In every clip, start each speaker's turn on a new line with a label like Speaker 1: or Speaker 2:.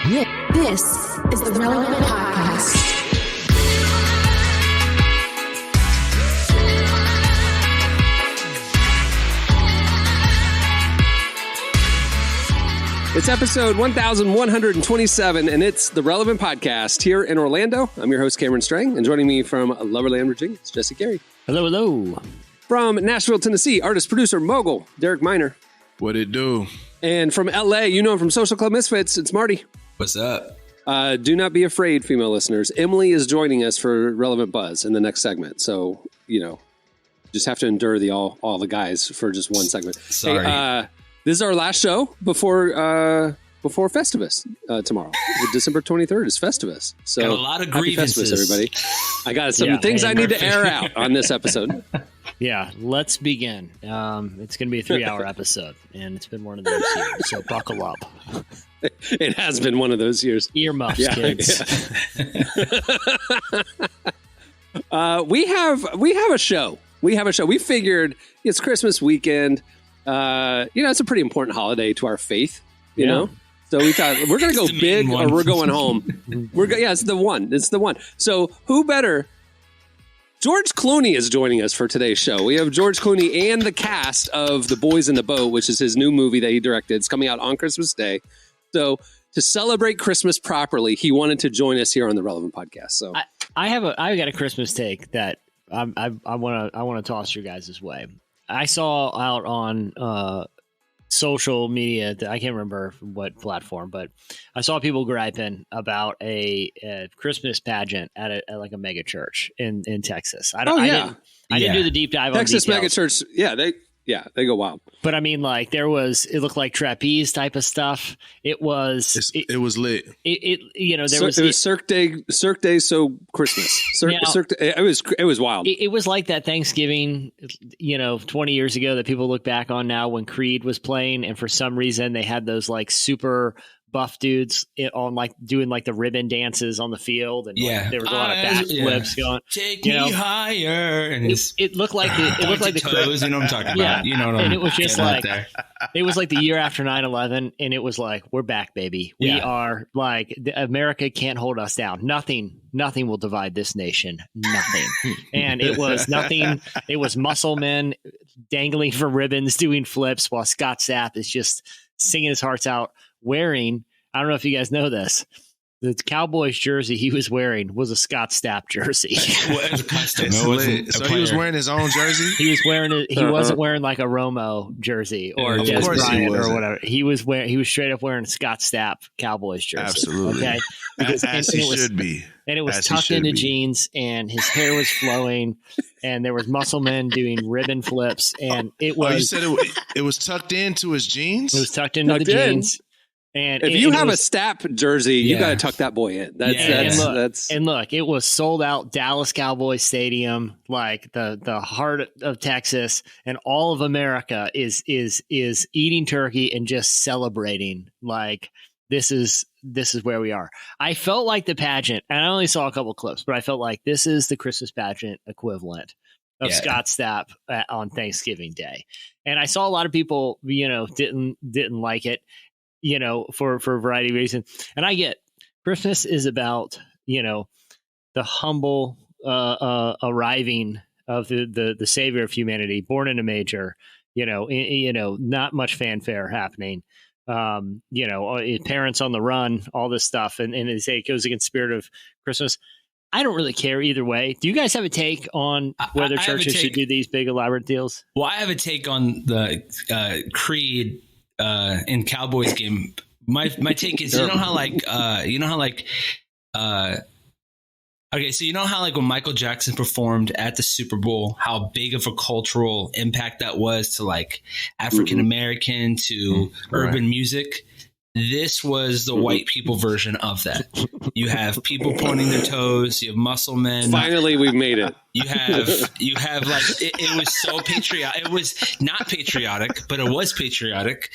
Speaker 1: This is the Relevant Podcast.
Speaker 2: It's episode 1127, and it's the Relevant Podcast here in Orlando. I'm your host, Cameron Strang, and joining me from Loverland, Virginia, it's Jesse Carey.
Speaker 3: Hello, hello.
Speaker 2: From Nashville, Tennessee, artist, producer, mogul, Derek Miner.
Speaker 4: What it do?
Speaker 2: And from LA, you know him from Social Club Misfits, it's Marty.
Speaker 5: What's up?
Speaker 2: Do not be afraid, female listeners. Emily is joining us for Relevant Buzz in the next segment. So, just have to endure all the guys for just one segment.
Speaker 5: Sorry.
Speaker 2: Hey, this is our last show before Festivus tomorrow. December 23rd is Festivus. So
Speaker 5: got a lot of
Speaker 2: happy
Speaker 5: grievances,
Speaker 2: Festivus, everybody. I got some things I need to air out on this episode.
Speaker 3: Yeah, let's begin. It's going to be a 3-hour episode, and it's been one of those years, so buckle up.
Speaker 2: It has been one of those years.
Speaker 3: Earmuffs, kids.
Speaker 2: Yeah. We have a show. We figured it's Christmas weekend. It's a pretty important holiday to our faith, you know? So we thought we're going to go big or we're going home. It's the one. It's the one. So who better? George Clooney is joining us for today's show. We have George Clooney and the cast of The Boys in the Boat, which is his new movie that he directed. It's coming out on Christmas Day. So to celebrate Christmas properly, he wanted to join us here on the Relevant Podcast. So
Speaker 3: I've got a Christmas take that I want to toss your guys' way. I saw out on social media, I can't remember what platform, but I saw people griping about a Christmas pageant at like a mega church in Texas. I didn't do the deep dive
Speaker 2: Texas
Speaker 3: on
Speaker 2: mega church. They go wild.
Speaker 3: But I mean, like it looked like trapeze type of stuff. It was
Speaker 4: lit.
Speaker 2: It was Cirque Day, so Christmas. It was wild.
Speaker 3: It was like that Thanksgiving, 20 years ago that people look back on now when Creed was playing, and for some reason they had those like super buff dudes on like doing like the ribbon dances on the field, and there was a lot of backflips going.
Speaker 5: Take me higher, and
Speaker 3: it looked like the
Speaker 5: toes. You know what I'm talking about.
Speaker 3: Yeah.
Speaker 5: You know what I'm.
Speaker 3: And it was just like it was like the year after 9/11, and it was like we're back, baby. We are like America can't hold us down. Nothing will divide this nation. Nothing. And it was nothing. It was muscle men dangling from ribbons, doing flips, while Scott Stapp is just singing his hearts out. Wearing, I don't know if you guys know this, the Cowboys jersey he was wearing was a Scott Stapp jersey.
Speaker 5: Well, it was a custom.
Speaker 4: So he was wearing his own jersey?
Speaker 3: He was wearing it. He wasn't wearing like a Romo jersey or Des Bryant or whatever. He was straight up wearing a Scott Stapp Cowboys jersey.
Speaker 4: Absolutely.
Speaker 3: Okay.
Speaker 4: As he should be.
Speaker 3: And it was tucked into jeans, and his hair was flowing, and there was muscle men doing ribbon flips, and it was.
Speaker 4: Oh, you said it was tucked into his jeans?
Speaker 3: It was tucked into the jeans. And
Speaker 2: if you have a Stapp jersey, you got to tuck that boy in.
Speaker 3: And look, it was sold out Dallas Cowboys Stadium, like the heart of Texas, and all of America is eating turkey and just celebrating. Like this is where we are. I felt like the pageant, and I only saw a couple clips, but I felt like this is the Christmas pageant equivalent of Scott Stapp on Thanksgiving Day. And I saw a lot of people, didn't like it. For a variety of reasons. And I get Christmas is about, the humble arriving of the savior of humanity, born in a manger, not much fanfare happening. Parents on the run, all this stuff. And they say it goes against the spirit of Christmas. I don't really care either way. Do you guys have a take on whether churches should do these big elaborate deals?
Speaker 5: Well, I have a take on the Creed in Cowboys game. My take is okay, so when Michael Jackson performed at the Super Bowl, how big of a cultural impact that was to like African American to urban music. This was the white people version of that. You have people pointing their toes. You have muscle men.
Speaker 2: Finally, we've made it.
Speaker 5: You have like it was so patriotic. It was not patriotic, but it was patriotic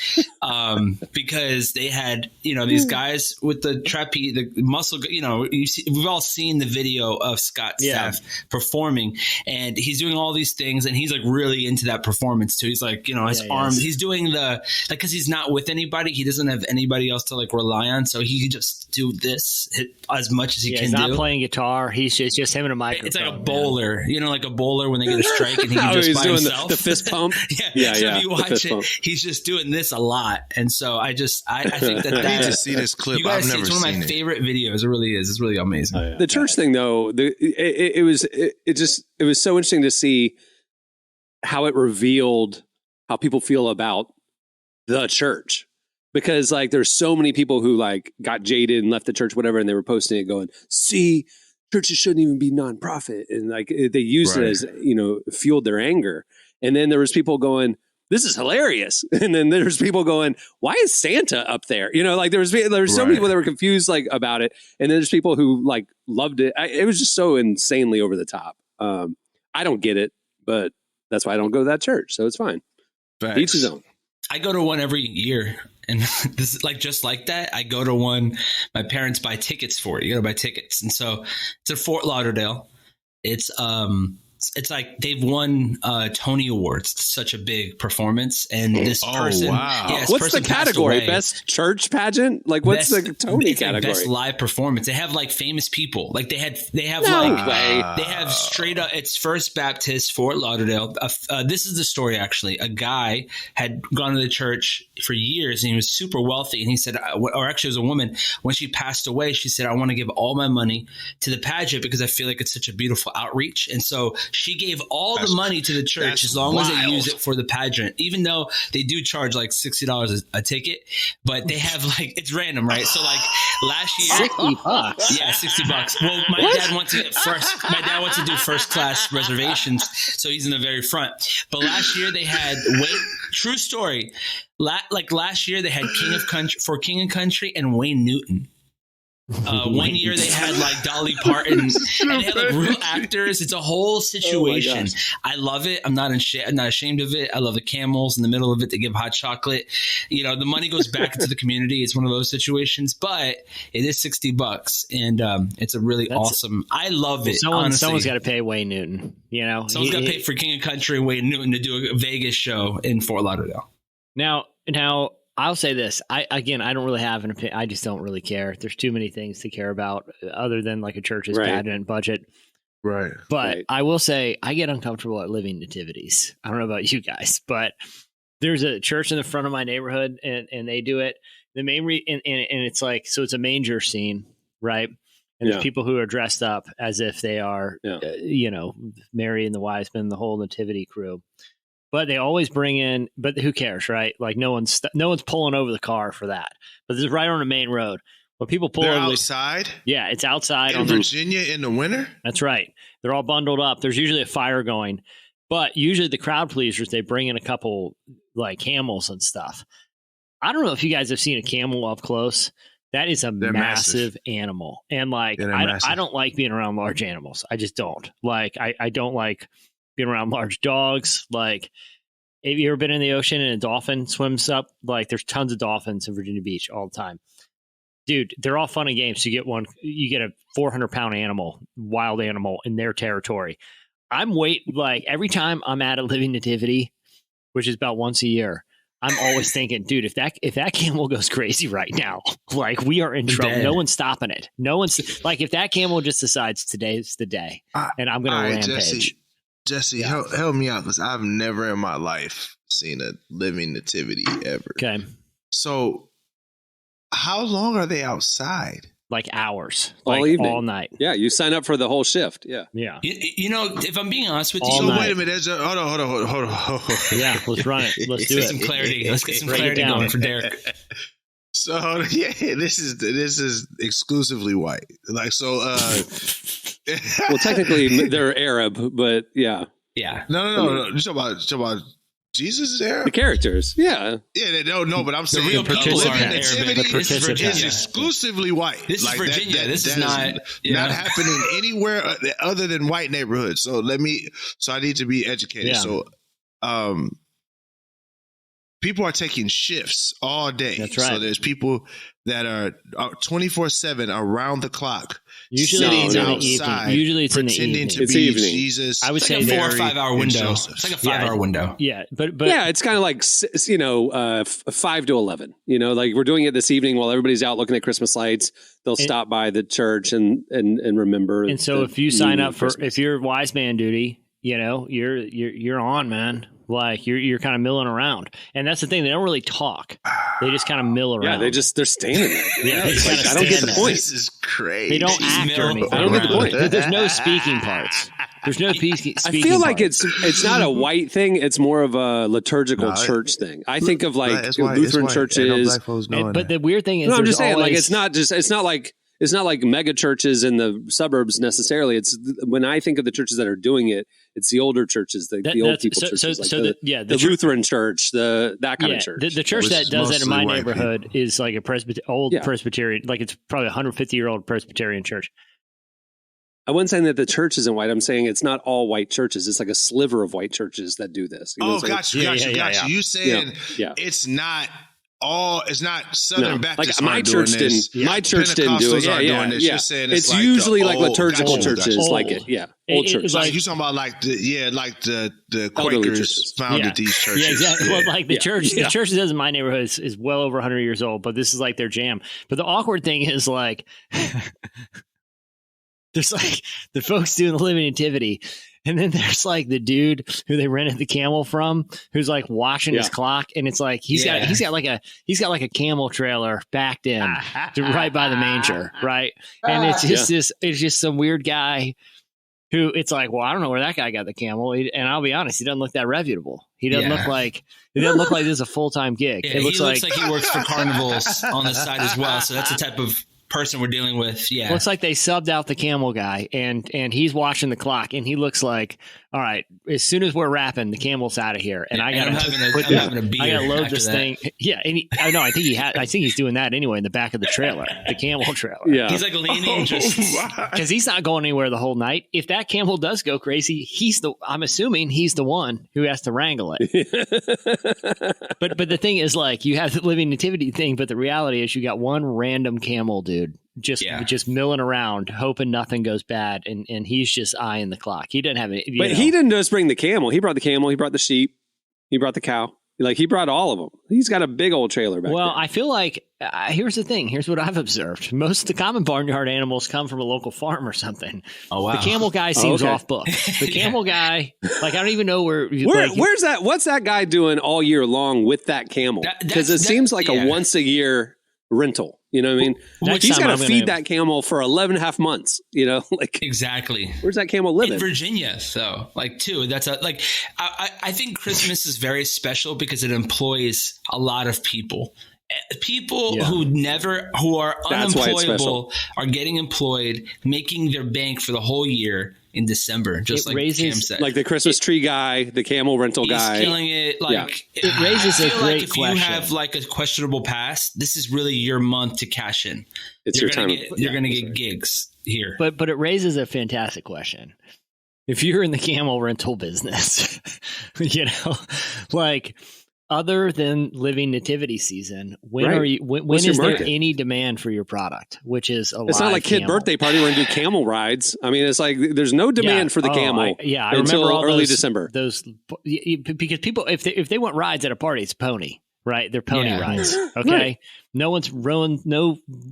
Speaker 5: because they had these guys with the trapeze, the muscle. We've all seen the video of Scott Stapp performing, and he's doing all these things, and he's like really into that performance too. He's like his arms. He's doing because he's not with anybody. He doesn't have any anybody else to like rely on. So he could just do this as much as he can
Speaker 3: he's not
Speaker 5: do.
Speaker 3: playing guitar. It's just him and a microphone.
Speaker 5: It's like a bowler, like a bowler when they get a strike and he can just by
Speaker 2: doing
Speaker 5: himself.
Speaker 2: The fist pump.
Speaker 5: yeah. So if you watch it, he's just doing this a lot. And so I think that
Speaker 4: I need to see this clip.
Speaker 5: You guys
Speaker 4: I've never
Speaker 5: it's one of my favorite videos. It really is. It's really amazing.
Speaker 2: Oh, yeah. The church thing, though, it was so interesting to see how it revealed how people feel about the church, because like there's so many people who like got jaded and left the church, whatever, and they were posting it going, see, churches shouldn't even be nonprofit, and like they used it as fueled their anger. And then there was people going, this is hilarious. And then there's people going, why is Santa up there? Like there was so many people that were confused like about it. And then there's people who like loved it. It was just so insanely over the top. I don't get it, but that's why I don't go to that church. So it's fine.
Speaker 4: Facts.
Speaker 2: Each his own.
Speaker 5: I go to one every year. And this is like just like that. I go to one. My parents buy tickets for it. You got to buy tickets. And so it's at Fort Lauderdale. It's like they've won Tony Awards. It's such a big performance, and this person,
Speaker 2: what's the category? Best church pageant? Like, what's the Tony category?
Speaker 5: Best live performance. They have like famous people. Like they have they have straight up. It's First Baptist Fort Lauderdale. This is the story actually. A guy had gone to the church for years, and he was super wealthy. And he said, or actually, it was a woman. When she passed away, she said, "I want to give all my money to the pageant because I feel like it's such a beautiful outreach." And so she gave all the money to the church as long as they use it for the pageant, even though they do charge like $60 a ticket, but they have like, it's random, right? So like last year,
Speaker 3: $60.
Speaker 5: Yeah, $60. Well, my dad wants to do first class reservations. So he's in the very front. But last year they had, true story. Last year they had King of Country and Wayne Newton. 1 year they had like Dolly Parton, and they had like real actors. It's a whole situation. I love it. I'm not ashamed of it. I love the camels in the middle of it. They give hot chocolate. The money goes back into the community. It's one of those situations, but it is $60, and it's a really awesome. I love it.
Speaker 3: Someone's got to pay Wayne Newton.
Speaker 5: Someone's got to pay for King of Country and Wayne Newton to do a Vegas show in Fort Lauderdale.
Speaker 3: Now. I'll say this. I don't really have an opinion. I just don't really care. There's too many things to care about other than like a church's pageant budget.
Speaker 4: Right.
Speaker 3: But I will say I get uncomfortable at living nativities. I don't know about you guys, but there's a church in the front of my neighborhood and they do it. The main and it's like, so it's a manger scene, right? And there's people who are dressed up as if they are, Mary and the wise men, the whole nativity crew. But they always bring in, but who cares, right? Like no one's pulling over the car for that. But this is right on the main road. When people pull over
Speaker 4: outside?
Speaker 3: Yeah, it's outside.
Speaker 4: In Virginia in the winter?
Speaker 3: That's right. They're all bundled up. There's usually a fire going. But usually the crowd pleasers, they bring in a couple like camels and stuff. I don't know if you guys have seen a camel up close. That is a massive animal. And like, I don't like being around large animals. I just don't. Like, I don't like being around large dogs. Like, have you ever been in the ocean and a dolphin swims up? Like, there's tons of dolphins in Virginia Beach all the time. Dude, they're all fun and games. You get a 400-pound animal, wild animal in their territory. Like every time I'm at a living nativity, which is about once a year, I'm always thinking, dude, if that camel goes crazy right now, like we are in trouble. No one's stopping it. No one's like, if that camel just decides today's the day and I'm going to rampage.
Speaker 4: Jesse, help me out because I've never in my life seen a living nativity ever.
Speaker 3: Okay.
Speaker 4: So how long are they outside?
Speaker 3: Like hours.
Speaker 2: All
Speaker 3: like
Speaker 2: evening.
Speaker 3: All night.
Speaker 2: Yeah, you sign up for the whole shift. Yeah.
Speaker 3: Yeah.
Speaker 5: If I'm being honest with you.
Speaker 3: All night.
Speaker 4: Wait a minute. Hold on.
Speaker 3: Yeah, let's run it. Let's do it.
Speaker 5: Some clarity. Let's get some clarity going for Derek.
Speaker 4: So this is exclusively white. Like so.
Speaker 2: Well, technically they're Arab, but yeah.
Speaker 5: Yeah.
Speaker 4: No. You talk about Jesus is Arab.
Speaker 2: The characters, yeah.
Speaker 4: Yeah, they don't know, but I'm saying
Speaker 5: real people are
Speaker 4: living nativity is exclusively white.
Speaker 5: This is Virginia. This is not
Speaker 4: happening anywhere other than white neighborhoods. So I need to be educated.
Speaker 3: Yeah.
Speaker 4: So, people are taking shifts all day.
Speaker 3: That's right.
Speaker 4: So there's people that are 24/7 around the clock.
Speaker 3: Usually it's in the evening. Usually it's in the
Speaker 4: pretending
Speaker 3: evening.
Speaker 4: to
Speaker 2: It's
Speaker 4: be
Speaker 2: evening.
Speaker 4: Jesus.
Speaker 3: I would say
Speaker 5: Like a 4 or
Speaker 4: Mary,
Speaker 5: 5 hour
Speaker 4: and
Speaker 5: window.
Speaker 4: Joseph.
Speaker 5: It's like a 5 hour window.
Speaker 3: Yeah, but
Speaker 2: yeah, it's kind of like 5 to 11. Like we're doing it this evening while everybody's out looking at Christmas lights. They'll stop by the church and remember.
Speaker 3: And so if you sign up for, if you're wise man duty, you're on, man. Like you're kind of milling around, and that's the thing. They don't really talk. They just kind of mill around.
Speaker 2: they're standing there.
Speaker 3: Yeah, they just
Speaker 2: Like,
Speaker 3: kinda
Speaker 2: I don't get the
Speaker 3: stand
Speaker 2: point.
Speaker 3: there.
Speaker 4: This is crazy.
Speaker 3: They don't act or anything.
Speaker 2: I don't get the point.
Speaker 3: There's no speaking parts. There's no speaking.
Speaker 2: I feel like
Speaker 3: parts.
Speaker 2: it's not a white thing. It's more of a liturgical
Speaker 4: No,
Speaker 2: church thing. I think of like
Speaker 4: It's white,
Speaker 2: Lutheran
Speaker 4: it's white. Ain't no
Speaker 2: churches.
Speaker 4: black folks doing
Speaker 3: But
Speaker 4: that.
Speaker 3: the weird thing is,
Speaker 2: No, I'm
Speaker 3: there's
Speaker 2: just saying, like
Speaker 3: always-
Speaker 2: it's not like mega churches in the suburbs necessarily. It's when I think of the churches that are doing it, it's the older churches, the old
Speaker 3: that's-
Speaker 2: people
Speaker 3: so-
Speaker 2: churches,
Speaker 3: so-
Speaker 2: like
Speaker 3: so
Speaker 2: the
Speaker 3: the church-
Speaker 2: Lutheran church, that kind of church.
Speaker 3: The church
Speaker 4: Which
Speaker 3: that
Speaker 4: is
Speaker 3: does that in
Speaker 4: mostly
Speaker 3: my
Speaker 4: white
Speaker 3: neighborhood is like a old
Speaker 2: Yeah.
Speaker 3: Presbyterian, like it's probably a 150-year-old Presbyterian church.
Speaker 2: I wasn't saying that the church isn't white. I'm saying it's not all white churches. It's like a sliver of white churches that do this. You know what I'm saying?
Speaker 4: Got you.
Speaker 3: Yeah.
Speaker 4: You saying
Speaker 2: Yeah.
Speaker 4: it's not Southern
Speaker 2: No,
Speaker 4: Baptists
Speaker 2: like my
Speaker 4: aren't
Speaker 2: church
Speaker 4: doing this.
Speaker 2: didn't. My church didn't do it.
Speaker 4: Pentecostals aren't doing this. You're saying
Speaker 2: it's
Speaker 4: like
Speaker 2: usually
Speaker 4: the
Speaker 2: like
Speaker 4: old-
Speaker 2: liturgical
Speaker 4: old-
Speaker 2: churches,
Speaker 3: old.
Speaker 2: like it. Yeah, old
Speaker 3: It-
Speaker 2: churches.
Speaker 3: it's
Speaker 4: Like you talking about like the
Speaker 2: Elderly
Speaker 4: Quakers
Speaker 2: churches.
Speaker 4: founded these churches.
Speaker 3: Yeah, exactly. Well, like the
Speaker 2: Yeah.
Speaker 3: church that does in my neighborhood is well over 100 years old, but this is like their jam. But the awkward thing is like, there's like the folks doing the living nativity, and then there's like the dude who they rented the camel from, who's like watching his clock, and it's like he's got like a camel trailer backed in to right by the manger, right? And it's just it's just some weird guy. Who it's like, well, I don't know where that guy got the camel, and I'll be honest, he doesn't look that reputable. He doesn't look like this is a full time gig.
Speaker 5: Yeah,
Speaker 3: it looks
Speaker 5: he looks like he works for carnivals on the side as well. So that's the type of person we're dealing with. Yeah,
Speaker 3: looks like they subbed out the camel guy, and he's watching the clock, and he looks like, all right, as soon as we're wrapping, the camel's out of here, and I got
Speaker 5: I'm having a beer.
Speaker 3: I gotta load
Speaker 5: after
Speaker 3: this
Speaker 5: that.
Speaker 3: thing. Yeah, and I think he's doing that anyway in the back of the trailer, the camel trailer.
Speaker 2: Yeah,
Speaker 5: He's like leaning just.
Speaker 3: Because he's not going anywhere the whole night. If that camel does go crazy, I'm assuming he's the one who has to wrangle it. But the thing is, like, you have the living nativity thing, but the reality is you got one random camel dude just milling around, hoping nothing goes bad, and he's just eyeing the clock. He doesn't have any.
Speaker 2: But he didn't just bring the camel. He brought the camel. He brought the sheep. He brought the cow. Like he brought all of them. He's got a big old trailer back
Speaker 3: Well,
Speaker 2: there.
Speaker 3: I feel like here's the thing. Here's what I've observed. Most of the common barnyard animals come from a local farm or something.
Speaker 5: Oh wow!
Speaker 3: The camel guy seems
Speaker 2: okay.
Speaker 3: off book. The camel guy, like, I don't even know where.
Speaker 2: Where's that? What's that guy doing all year long with that camel? Because it seems like a once a year rental. You know what I mean?
Speaker 3: Next
Speaker 2: He's
Speaker 3: time
Speaker 2: got
Speaker 3: I'm
Speaker 2: to
Speaker 3: gonna-
Speaker 2: feed that camel for 11 and a half months. Like
Speaker 5: Exactly.
Speaker 2: where's that camel living?
Speaker 5: In Virginia, though, like too. That's I think Christmas is very special because it employs a lot of people. People who are
Speaker 2: That's why it's
Speaker 5: unemployable are getting employed, making their bank for the whole year in December. Just
Speaker 3: It
Speaker 5: like
Speaker 3: raises-
Speaker 5: Cam said,
Speaker 2: Like the Christmas tree guy, the camel rental
Speaker 5: he's
Speaker 2: guy.
Speaker 5: killing it. Like
Speaker 3: It raises
Speaker 5: I
Speaker 3: a
Speaker 5: feel
Speaker 3: great
Speaker 5: like if
Speaker 3: question.
Speaker 5: you have like a questionable past, this is really your month to cash in.
Speaker 2: It's
Speaker 5: you're
Speaker 2: your
Speaker 5: gonna
Speaker 2: time.
Speaker 5: Get, you're going to get gigs here.
Speaker 3: But it raises a fantastic question. If you're in the camel rental business, like other than living nativity season, when
Speaker 2: Right.
Speaker 3: are you? When
Speaker 2: What's your
Speaker 3: is there
Speaker 2: market?
Speaker 3: any demand for your product? Which is a
Speaker 2: It's not like kid birthday party. We're gonna do camel rides. I mean, it's like there's no demand for the camel.
Speaker 3: I
Speaker 2: until
Speaker 3: remember all
Speaker 2: early
Speaker 3: those,
Speaker 2: December.
Speaker 3: Those because people, if they want rides at a party, it's pony, right? They're pony
Speaker 5: Yeah.
Speaker 3: rides. Okay,
Speaker 2: Right.
Speaker 3: no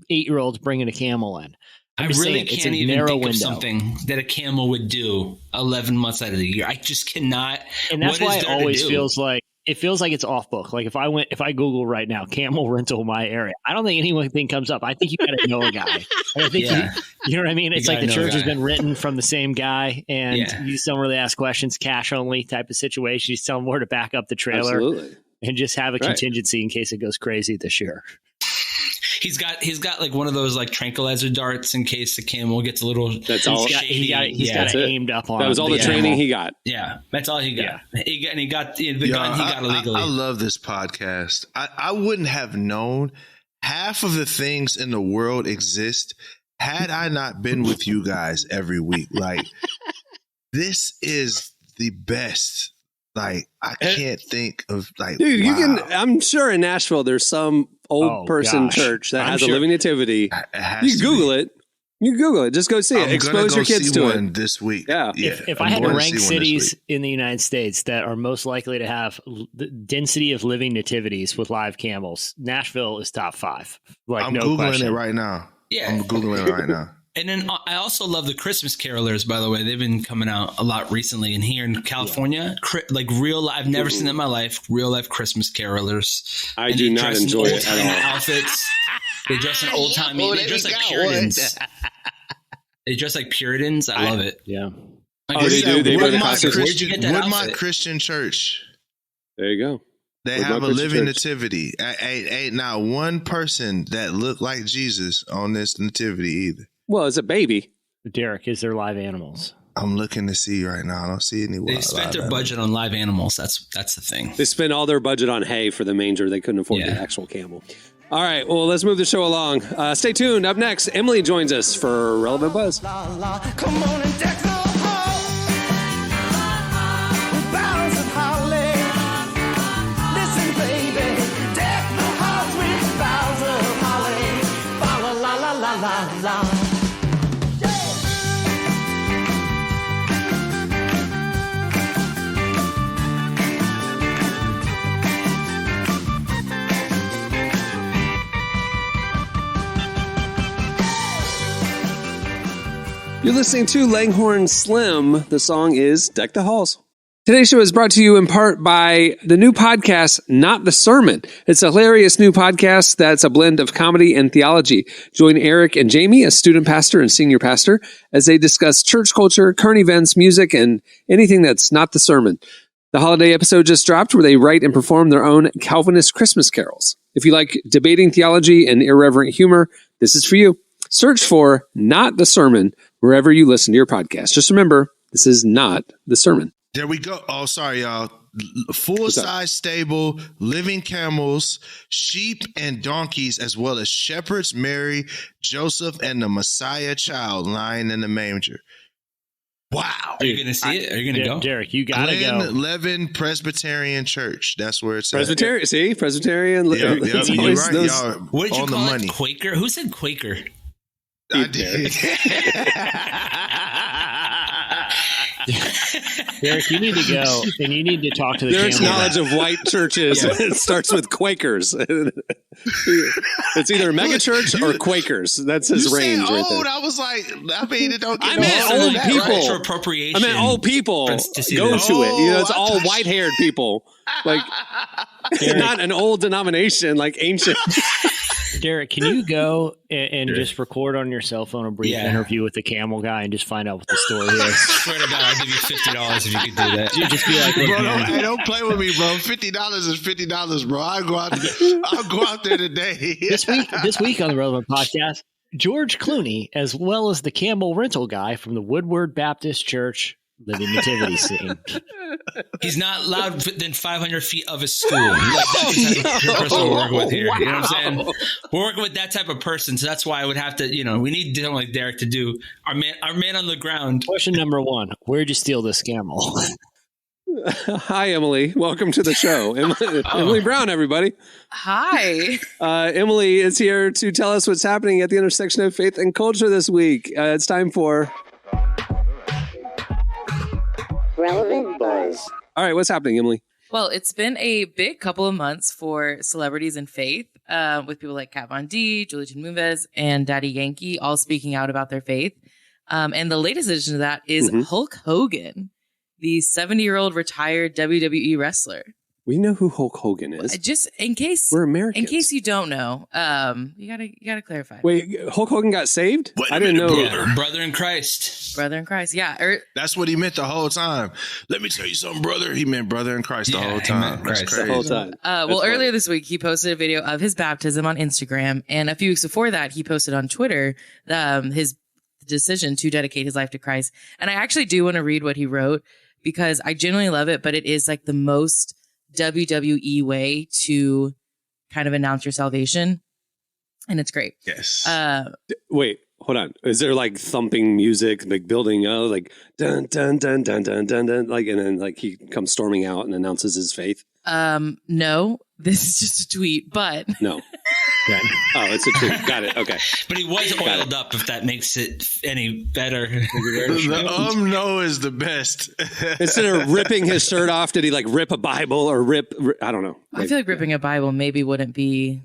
Speaker 3: 8-year-old's bringing a camel in.
Speaker 5: I
Speaker 3: I'm just
Speaker 5: really
Speaker 3: saying, it's
Speaker 5: can't
Speaker 3: a
Speaker 5: even
Speaker 3: narrow
Speaker 5: think
Speaker 3: window.
Speaker 5: of something that a camel would do 11 months out of the year. I just cannot.
Speaker 3: And that's
Speaker 5: what is
Speaker 3: why it
Speaker 5: there to
Speaker 3: always
Speaker 5: do?
Speaker 3: feels like it's off book. Like if I Google right now, camel rental my area, I don't think anything comes up. I think you got to know a guy. I think
Speaker 5: Yeah.
Speaker 3: you know what I mean? It's
Speaker 5: You
Speaker 3: like the
Speaker 5: gotta know a
Speaker 3: church has
Speaker 5: guy.
Speaker 3: been written from the same guy, and
Speaker 5: Yeah.
Speaker 3: you just don't really ask questions. Cash only type of situation. You just tell them where to back up the trailer
Speaker 2: Absolutely.
Speaker 3: and just have a
Speaker 2: Right.
Speaker 3: contingency in case it goes crazy this year.
Speaker 5: He's got like one of those like tranquilizer darts in case the camel gets a little.
Speaker 2: That's all.
Speaker 3: He's got
Speaker 2: That's
Speaker 3: it
Speaker 2: it.
Speaker 3: aimed up on.
Speaker 2: That was all the
Speaker 5: Yeah.
Speaker 2: training he got.
Speaker 5: Yeah, that's all he got.
Speaker 3: Yeah.
Speaker 5: He got the gun he got illegally.
Speaker 4: I love this podcast. I wouldn't have known half of the things in the world exist had I not been with you guys every week. Like, this is the best. Like, I can't think of like,
Speaker 2: dude, you
Speaker 4: wow.
Speaker 2: can. I'm sure in Nashville there's some old person church that has a living nativity.
Speaker 4: It has
Speaker 2: You can
Speaker 4: to
Speaker 2: Google
Speaker 4: be.
Speaker 2: it. You can Google it. Just go see it.
Speaker 4: I'm
Speaker 2: Expose
Speaker 4: gonna
Speaker 2: your kids
Speaker 4: see
Speaker 2: to
Speaker 4: one
Speaker 2: it
Speaker 4: this week.
Speaker 2: Yeah.
Speaker 3: If I
Speaker 4: I'm
Speaker 3: had to
Speaker 4: going
Speaker 3: rank
Speaker 4: see one this
Speaker 3: cities
Speaker 4: week.
Speaker 3: in the United States that are most likely to have the density of living nativities with live camels, Nashville is top 5. Like,
Speaker 4: I'm
Speaker 3: no
Speaker 4: Googling
Speaker 3: question.
Speaker 4: it right now.
Speaker 5: Yeah.
Speaker 4: I'm Googling it right now.
Speaker 5: And then I also love the Christmas carolers, by the way. They've been coming out a lot recently. And here in California, like real life, I've never seen them in my life, real life Christmas carolers.
Speaker 2: I
Speaker 5: And
Speaker 2: do
Speaker 5: they
Speaker 2: not
Speaker 5: dress in
Speaker 2: enjoy it at
Speaker 5: old-timey
Speaker 2: all.
Speaker 5: outfits. They dress in old timey. They dress like Puritans. They dress like Puritans. I love it.
Speaker 3: Yeah.
Speaker 5: Like,
Speaker 2: Oh, they do? They wear the
Speaker 4: Woodmont
Speaker 2: costumes?
Speaker 5: Where'd you get that
Speaker 4: Woodmont
Speaker 5: outfit?
Speaker 4: Christian Church.
Speaker 2: There you go.
Speaker 4: They
Speaker 2: Woodmont
Speaker 4: have a
Speaker 2: Christian
Speaker 4: living
Speaker 2: Church.
Speaker 4: nativity. Ain't not one person that looked like Jesus on this nativity either.
Speaker 2: Well, it's a baby.
Speaker 3: Derek, is there live animals?
Speaker 4: I'm looking to see right now. I don't see any.
Speaker 5: They've spent their budget on live animals. That's the thing.
Speaker 2: They spent all their budget on hay for the manger. They couldn't afford the actual camel. All right, well, let's move the show along. Stay tuned. Up next, Emily joins us for Relevant Buzz.
Speaker 6: Come on and deck the hall with boughs of holly. Listen, baby, deck the halls with boughs of holly. Fa la la la la la la.
Speaker 2: You're listening to Langhorne Slim. The song is Deck the Halls. Today's show is brought to you in part by the new podcast, Not the Sermon. It's a hilarious new podcast that's a blend of comedy and theology. Join Eric and Jamie, a student pastor and senior pastor, as they discuss church culture, current events, music, and anything that's not the sermon. The holiday episode just dropped where they write and perform their own Calvinist Christmas carols. If you like debating theology and irreverent humor, this is for you. Search for Not the Sermon wherever you listen to your podcast. Just remember, this is not the sermon.
Speaker 4: There we go. Oh, sorry, y'all. Full-size stable, living camels, sheep and donkeys, as well as shepherds, Mary, Joseph, and the Messiah child lying in the manger. Wow.
Speaker 5: Are you going to see it? Are you going to go?
Speaker 3: Derek, you got to
Speaker 4: Glen
Speaker 3: go.
Speaker 4: Levin Presbyterian Church. That's where it's
Speaker 2: Presbyterian, see? Presbyterian.
Speaker 4: Yep,
Speaker 2: it's
Speaker 4: you're
Speaker 2: always
Speaker 4: right,
Speaker 2: those-
Speaker 4: y'all.
Speaker 5: What did you
Speaker 4: On the
Speaker 5: call
Speaker 4: money.
Speaker 5: it? Quaker? Who said Quaker?
Speaker 4: I did.
Speaker 3: Derek, you need to go and you need to talk to the
Speaker 2: Derek's
Speaker 3: camel guy.
Speaker 2: knowledge of white churches it starts with Quakers. It's either megachurch or Quakers. That's his
Speaker 4: You
Speaker 2: range
Speaker 4: said
Speaker 2: right
Speaker 4: old.
Speaker 2: there.
Speaker 4: I was like, I mean, it don't get
Speaker 2: I
Speaker 4: no
Speaker 2: meant
Speaker 4: older than
Speaker 2: old
Speaker 4: that,
Speaker 2: people.
Speaker 4: right?
Speaker 5: Cultural appropriation.
Speaker 2: I mean, old people
Speaker 5: To see
Speaker 2: go
Speaker 5: this.
Speaker 2: to it. You know, it's
Speaker 4: Oh, I
Speaker 2: all
Speaker 4: thought-
Speaker 2: white-haired people. Like, not an old denomination, like ancient.
Speaker 3: Derek, can you go and just record on your cell phone a brief interview with the camel guy and just find out what the story is?
Speaker 5: Swear to God, I'll give you $50 if you could do that.
Speaker 3: You just be like,
Speaker 4: Bro,
Speaker 3: look,
Speaker 4: don't,
Speaker 3: man,
Speaker 4: don't play with me, bro. $50 is $50, bro. I'll go out there today.
Speaker 3: this week on the Relevant Podcast, George Clooney, as well as the camel rental guy from the Woodward Baptist Church living nativity scene.
Speaker 5: He's not allowed than 500 feet of his school. Like, that's the type of person we're working with here. You know what I'm saying? We're working with that type of person. So that's why I would have to, we need someone like Derek to do our man on the ground.
Speaker 3: Question number 1, where'd you steal this camel?
Speaker 2: Hi, Emily. Welcome to the show. Emily Brown, everybody.
Speaker 7: Hi.
Speaker 2: Emily is here to tell us what's happening at the intersection of faith and culture this week. It's time for
Speaker 8: Relevant Buzz.
Speaker 2: All right, what's happening, Emily?
Speaker 7: Well, it's been a big couple of months for celebrities in faith, with people like Kat Von D, Julie Moonves, and Daddy Yankee all speaking out about their faith. And the latest addition to that is Hulk Hogan, the 70-year-old retired WWE wrestler.
Speaker 2: We know who Hulk Hogan is.
Speaker 7: Just in case
Speaker 2: We're Americans.
Speaker 7: In case you don't know, you gotta clarify.
Speaker 2: Wait, Hulk Hogan got saved?
Speaker 4: Wait a
Speaker 2: I didn't know.
Speaker 4: minute,
Speaker 5: Yeah, brother in Christ.
Speaker 7: Brother in Christ, yeah.
Speaker 4: That's what he meant the whole time. Let me tell you something, brother. He meant brother in Christ the
Speaker 5: Yeah,
Speaker 4: whole
Speaker 5: he
Speaker 4: time.
Speaker 5: meant
Speaker 4: That's
Speaker 5: Christ
Speaker 4: crazy.
Speaker 2: The whole time.
Speaker 7: Well,
Speaker 2: That's
Speaker 7: earlier
Speaker 2: funny.
Speaker 7: this week, he posted a video of his baptism on Instagram. And a few weeks before that, he posted on Twitter his decision to dedicate his life to Christ. And I actually do want to read what he wrote because I genuinely love it, but it is like the most WWE way to kind of announce your salvation. And it's great.
Speaker 4: Yes.
Speaker 2: Wait, hold on. Is there like thumping music, like building, like dun dun dun dun dun dun dun, like, and then like he comes storming out and announces his faith?
Speaker 7: No, this is just a tweet, but
Speaker 2: No. Oh, it's a tweet. Got it. Okay.
Speaker 5: But he was oiled up, if that makes it any better.
Speaker 4: No is the best.
Speaker 2: Instead of ripping his shirt off, did he like rip a Bible or rip I don't know.
Speaker 7: I feel like ripping a Bible maybe wouldn't be.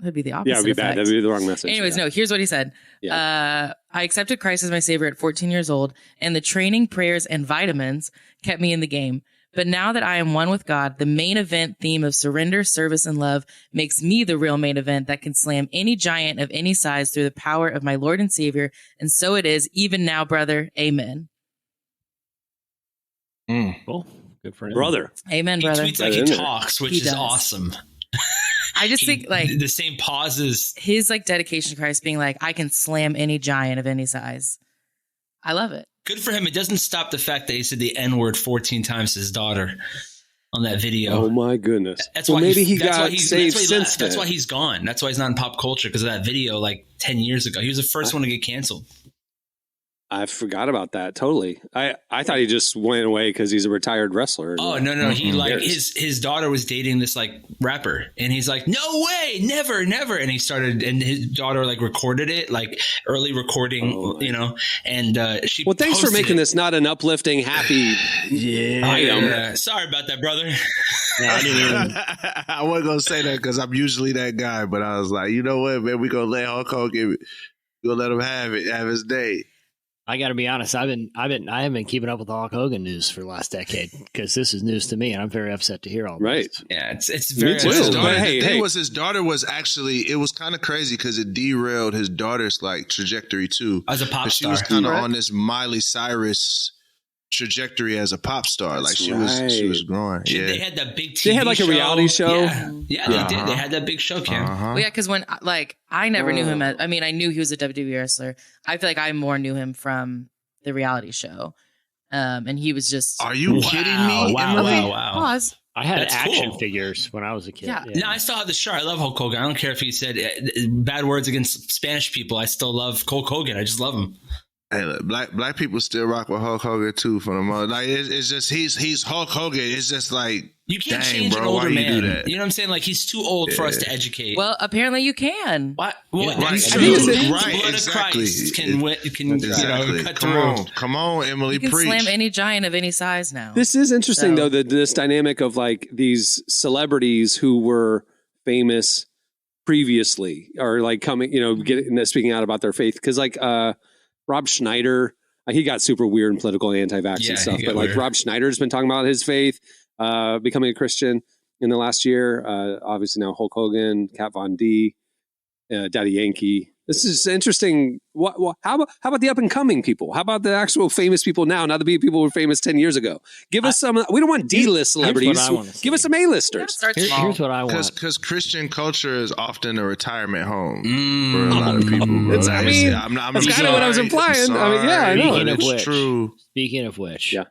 Speaker 7: That'd be the opposite.
Speaker 2: Yeah, it'd be
Speaker 7: effect.
Speaker 2: bad. That'd be the wrong message.
Speaker 7: Anyways, no, here's what he said.
Speaker 2: Yeah.
Speaker 7: I accepted Christ as my savior at 14 years old, and the training, prayers, and vitamins kept me in the game. But now that I am one with God, the main event theme of surrender, service, and love makes me the real main event that can slam any giant of any size through the power of my Lord and Savior. And so it is, even now, brother. Amen.
Speaker 3: Cool. Good for him.
Speaker 2: Brother.
Speaker 7: Amen,
Speaker 5: He
Speaker 7: brother.
Speaker 5: tweets like he talks, which
Speaker 7: He
Speaker 5: is
Speaker 7: does.
Speaker 5: awesome.
Speaker 7: I just think like
Speaker 5: the same pauses.
Speaker 7: his like dedication to Christ being like, I can slam any giant of any size. I love it.
Speaker 5: Good for him. It doesn't stop the fact that he said the N-word 14 times to his daughter on that video.
Speaker 2: Oh my goodness.
Speaker 5: That's
Speaker 2: well,
Speaker 5: why
Speaker 2: maybe he
Speaker 5: that's
Speaker 2: got
Speaker 5: why he's-
Speaker 2: saved
Speaker 5: that's why he
Speaker 2: since
Speaker 5: left.
Speaker 2: then.
Speaker 5: That's why he's gone. That's why he's not in pop culture, because of that video like 10 years ago. He was the first one to get canceled.
Speaker 2: I forgot about that totally. I thought he just went away because he's a retired wrestler.
Speaker 5: Oh no! He like his daughter was dating this like rapper, and he's like, "No way, never, never!" And he started, and his daughter like recorded it, like early recording, you know. And she.
Speaker 2: Well, thanks for
Speaker 5: posted
Speaker 2: making
Speaker 5: it.
Speaker 2: this not an uplifting, happy item.
Speaker 5: Sorry about that, brother.
Speaker 3: No, I didn't even.
Speaker 4: I wasn't gonna say that because I'm usually that guy, but I was like, you know what, man, we gonna let Hulk Hogan, we gonna let him have his day. I
Speaker 3: got to be honest. I haven't been keeping up with the Hulk Hogan news for the last decade because this is news to me, and I'm very upset to hear all
Speaker 2: right.
Speaker 3: this.
Speaker 5: Yeah, it's very.
Speaker 2: too.
Speaker 4: His daughter,
Speaker 2: But hey,
Speaker 4: the thing
Speaker 2: hey.
Speaker 4: was, his daughter was actually, it was kind of crazy because it derailed his daughter's like trajectory too.
Speaker 5: As a pop
Speaker 4: 'Cause she
Speaker 5: star.
Speaker 4: was kind of on this Miley Cyrus trajectory as a pop star. Like she was growing.
Speaker 5: They had that big TV
Speaker 2: They had like a reality show.
Speaker 5: Yeah, they did. They had that big show, Cam.
Speaker 7: Well, yeah, because when like I never knew him as, I mean, I knew he was a WWE wrestler. I feel like I more knew him from the reality show. And he was just.
Speaker 4: Are you kidding me?
Speaker 3: Wow,
Speaker 4: Emily?
Speaker 5: wow.
Speaker 7: Pause.
Speaker 3: I had
Speaker 5: That's
Speaker 3: action
Speaker 5: cool.
Speaker 3: figures when I was a kid.
Speaker 7: Yeah.
Speaker 5: No, I still have the shirt. I love Hulk Hogan. I don't care if he said bad words against Spanish people. I still love Hulk Hogan. I just love him.
Speaker 4: Hey, look, black people still rock with Hulk Hogan too. For the most, like it's just he's Hulk Hogan. It's just like
Speaker 5: You can't
Speaker 4: dang,
Speaker 5: change
Speaker 4: bro,
Speaker 5: an older
Speaker 4: why
Speaker 5: man.
Speaker 4: you do that?
Speaker 5: You know what I'm saying? Like he's too old for us to educate.
Speaker 7: Well, apparently you can.
Speaker 5: What? Well,
Speaker 3: Yeah,
Speaker 5: that's
Speaker 4: right.
Speaker 5: true.
Speaker 4: I mean,
Speaker 5: The
Speaker 4: right,
Speaker 5: blood
Speaker 4: exactly.
Speaker 5: of Christ can
Speaker 4: Exactly.
Speaker 5: cut
Speaker 4: Come
Speaker 5: through.
Speaker 4: come on, Emily,
Speaker 7: You can
Speaker 4: preach.
Speaker 7: slam any giant of any size now.
Speaker 2: This is interesting,
Speaker 7: So-
Speaker 2: though, this dynamic of like these celebrities who were famous previously are like coming, speaking out about their faith. Because like Rob Schneider, he got super weird and political and anti-vax
Speaker 5: Yeah,
Speaker 2: and stuff.
Speaker 5: he
Speaker 2: But
Speaker 5: got
Speaker 2: like
Speaker 5: weird.
Speaker 2: Rob Schneider's been talking about his faith, becoming a Christian in the last year. Obviously now Hulk Hogan, Kat Von D, Daddy Yankee. This is interesting. How about the up and coming people? How about the actual famous people now? Not the people who were famous 10 years ago. Give us some. We don't want D-list celebrities.
Speaker 3: I wanna see.
Speaker 2: Give us some
Speaker 7: You gotta
Speaker 2: A-listers.
Speaker 7: start small.
Speaker 3: Here's what I want.
Speaker 4: Because Christian culture is often a retirement home
Speaker 5: Mm.
Speaker 4: for a lot of people. Bro.
Speaker 2: It's- I mean,
Speaker 4: I'm
Speaker 2: that's kinda what I was
Speaker 4: sorry.
Speaker 2: implying.
Speaker 4: I'm
Speaker 2: I mean, yeah, I
Speaker 4: sorry,
Speaker 2: know.
Speaker 4: but
Speaker 3: Speaking of
Speaker 4: it's
Speaker 3: which.
Speaker 4: true.
Speaker 3: Speaking of which,
Speaker 2: Yeah.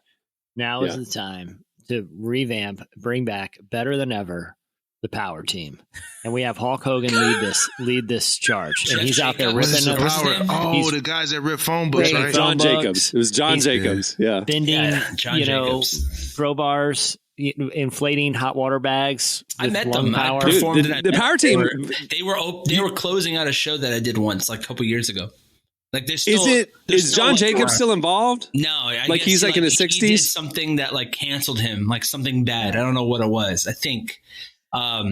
Speaker 3: now is
Speaker 2: Yeah.
Speaker 3: the time to revamp, bring back better than ever the power team, and we have Hulk Hogan lead this charge, and
Speaker 5: Jeff
Speaker 3: he's out there
Speaker 5: Jacobs.
Speaker 4: What is
Speaker 3: ripping
Speaker 4: the
Speaker 5: What's his
Speaker 3: up,
Speaker 4: power?
Speaker 5: name?
Speaker 4: Oh,
Speaker 3: He's-
Speaker 4: the guys that rip phone books,
Speaker 3: Wait,
Speaker 4: right?
Speaker 2: John
Speaker 3: Phone
Speaker 2: Jacobs. It was John
Speaker 3: He's-
Speaker 2: Jacobs. Yeah.
Speaker 3: bending,
Speaker 5: Yeah, John Jacobs.
Speaker 3: crowbars, inflating hot water bags.
Speaker 5: I
Speaker 3: with
Speaker 5: met
Speaker 3: lung
Speaker 5: them. I
Speaker 3: Power.
Speaker 5: performed
Speaker 2: Dude,
Speaker 5: in
Speaker 2: the
Speaker 5: that-
Speaker 2: power team.
Speaker 5: They were closing out a show that I did once, like a couple years ago. Like they're still. they're
Speaker 2: Is
Speaker 5: still,
Speaker 2: John
Speaker 5: like,
Speaker 2: Jacobs still involved?
Speaker 5: No, I
Speaker 2: Like,
Speaker 5: guess
Speaker 2: he's, like, in his
Speaker 5: he did
Speaker 2: 60s?
Speaker 5: something that like canceled him, like something bad. I don't know what it was. I think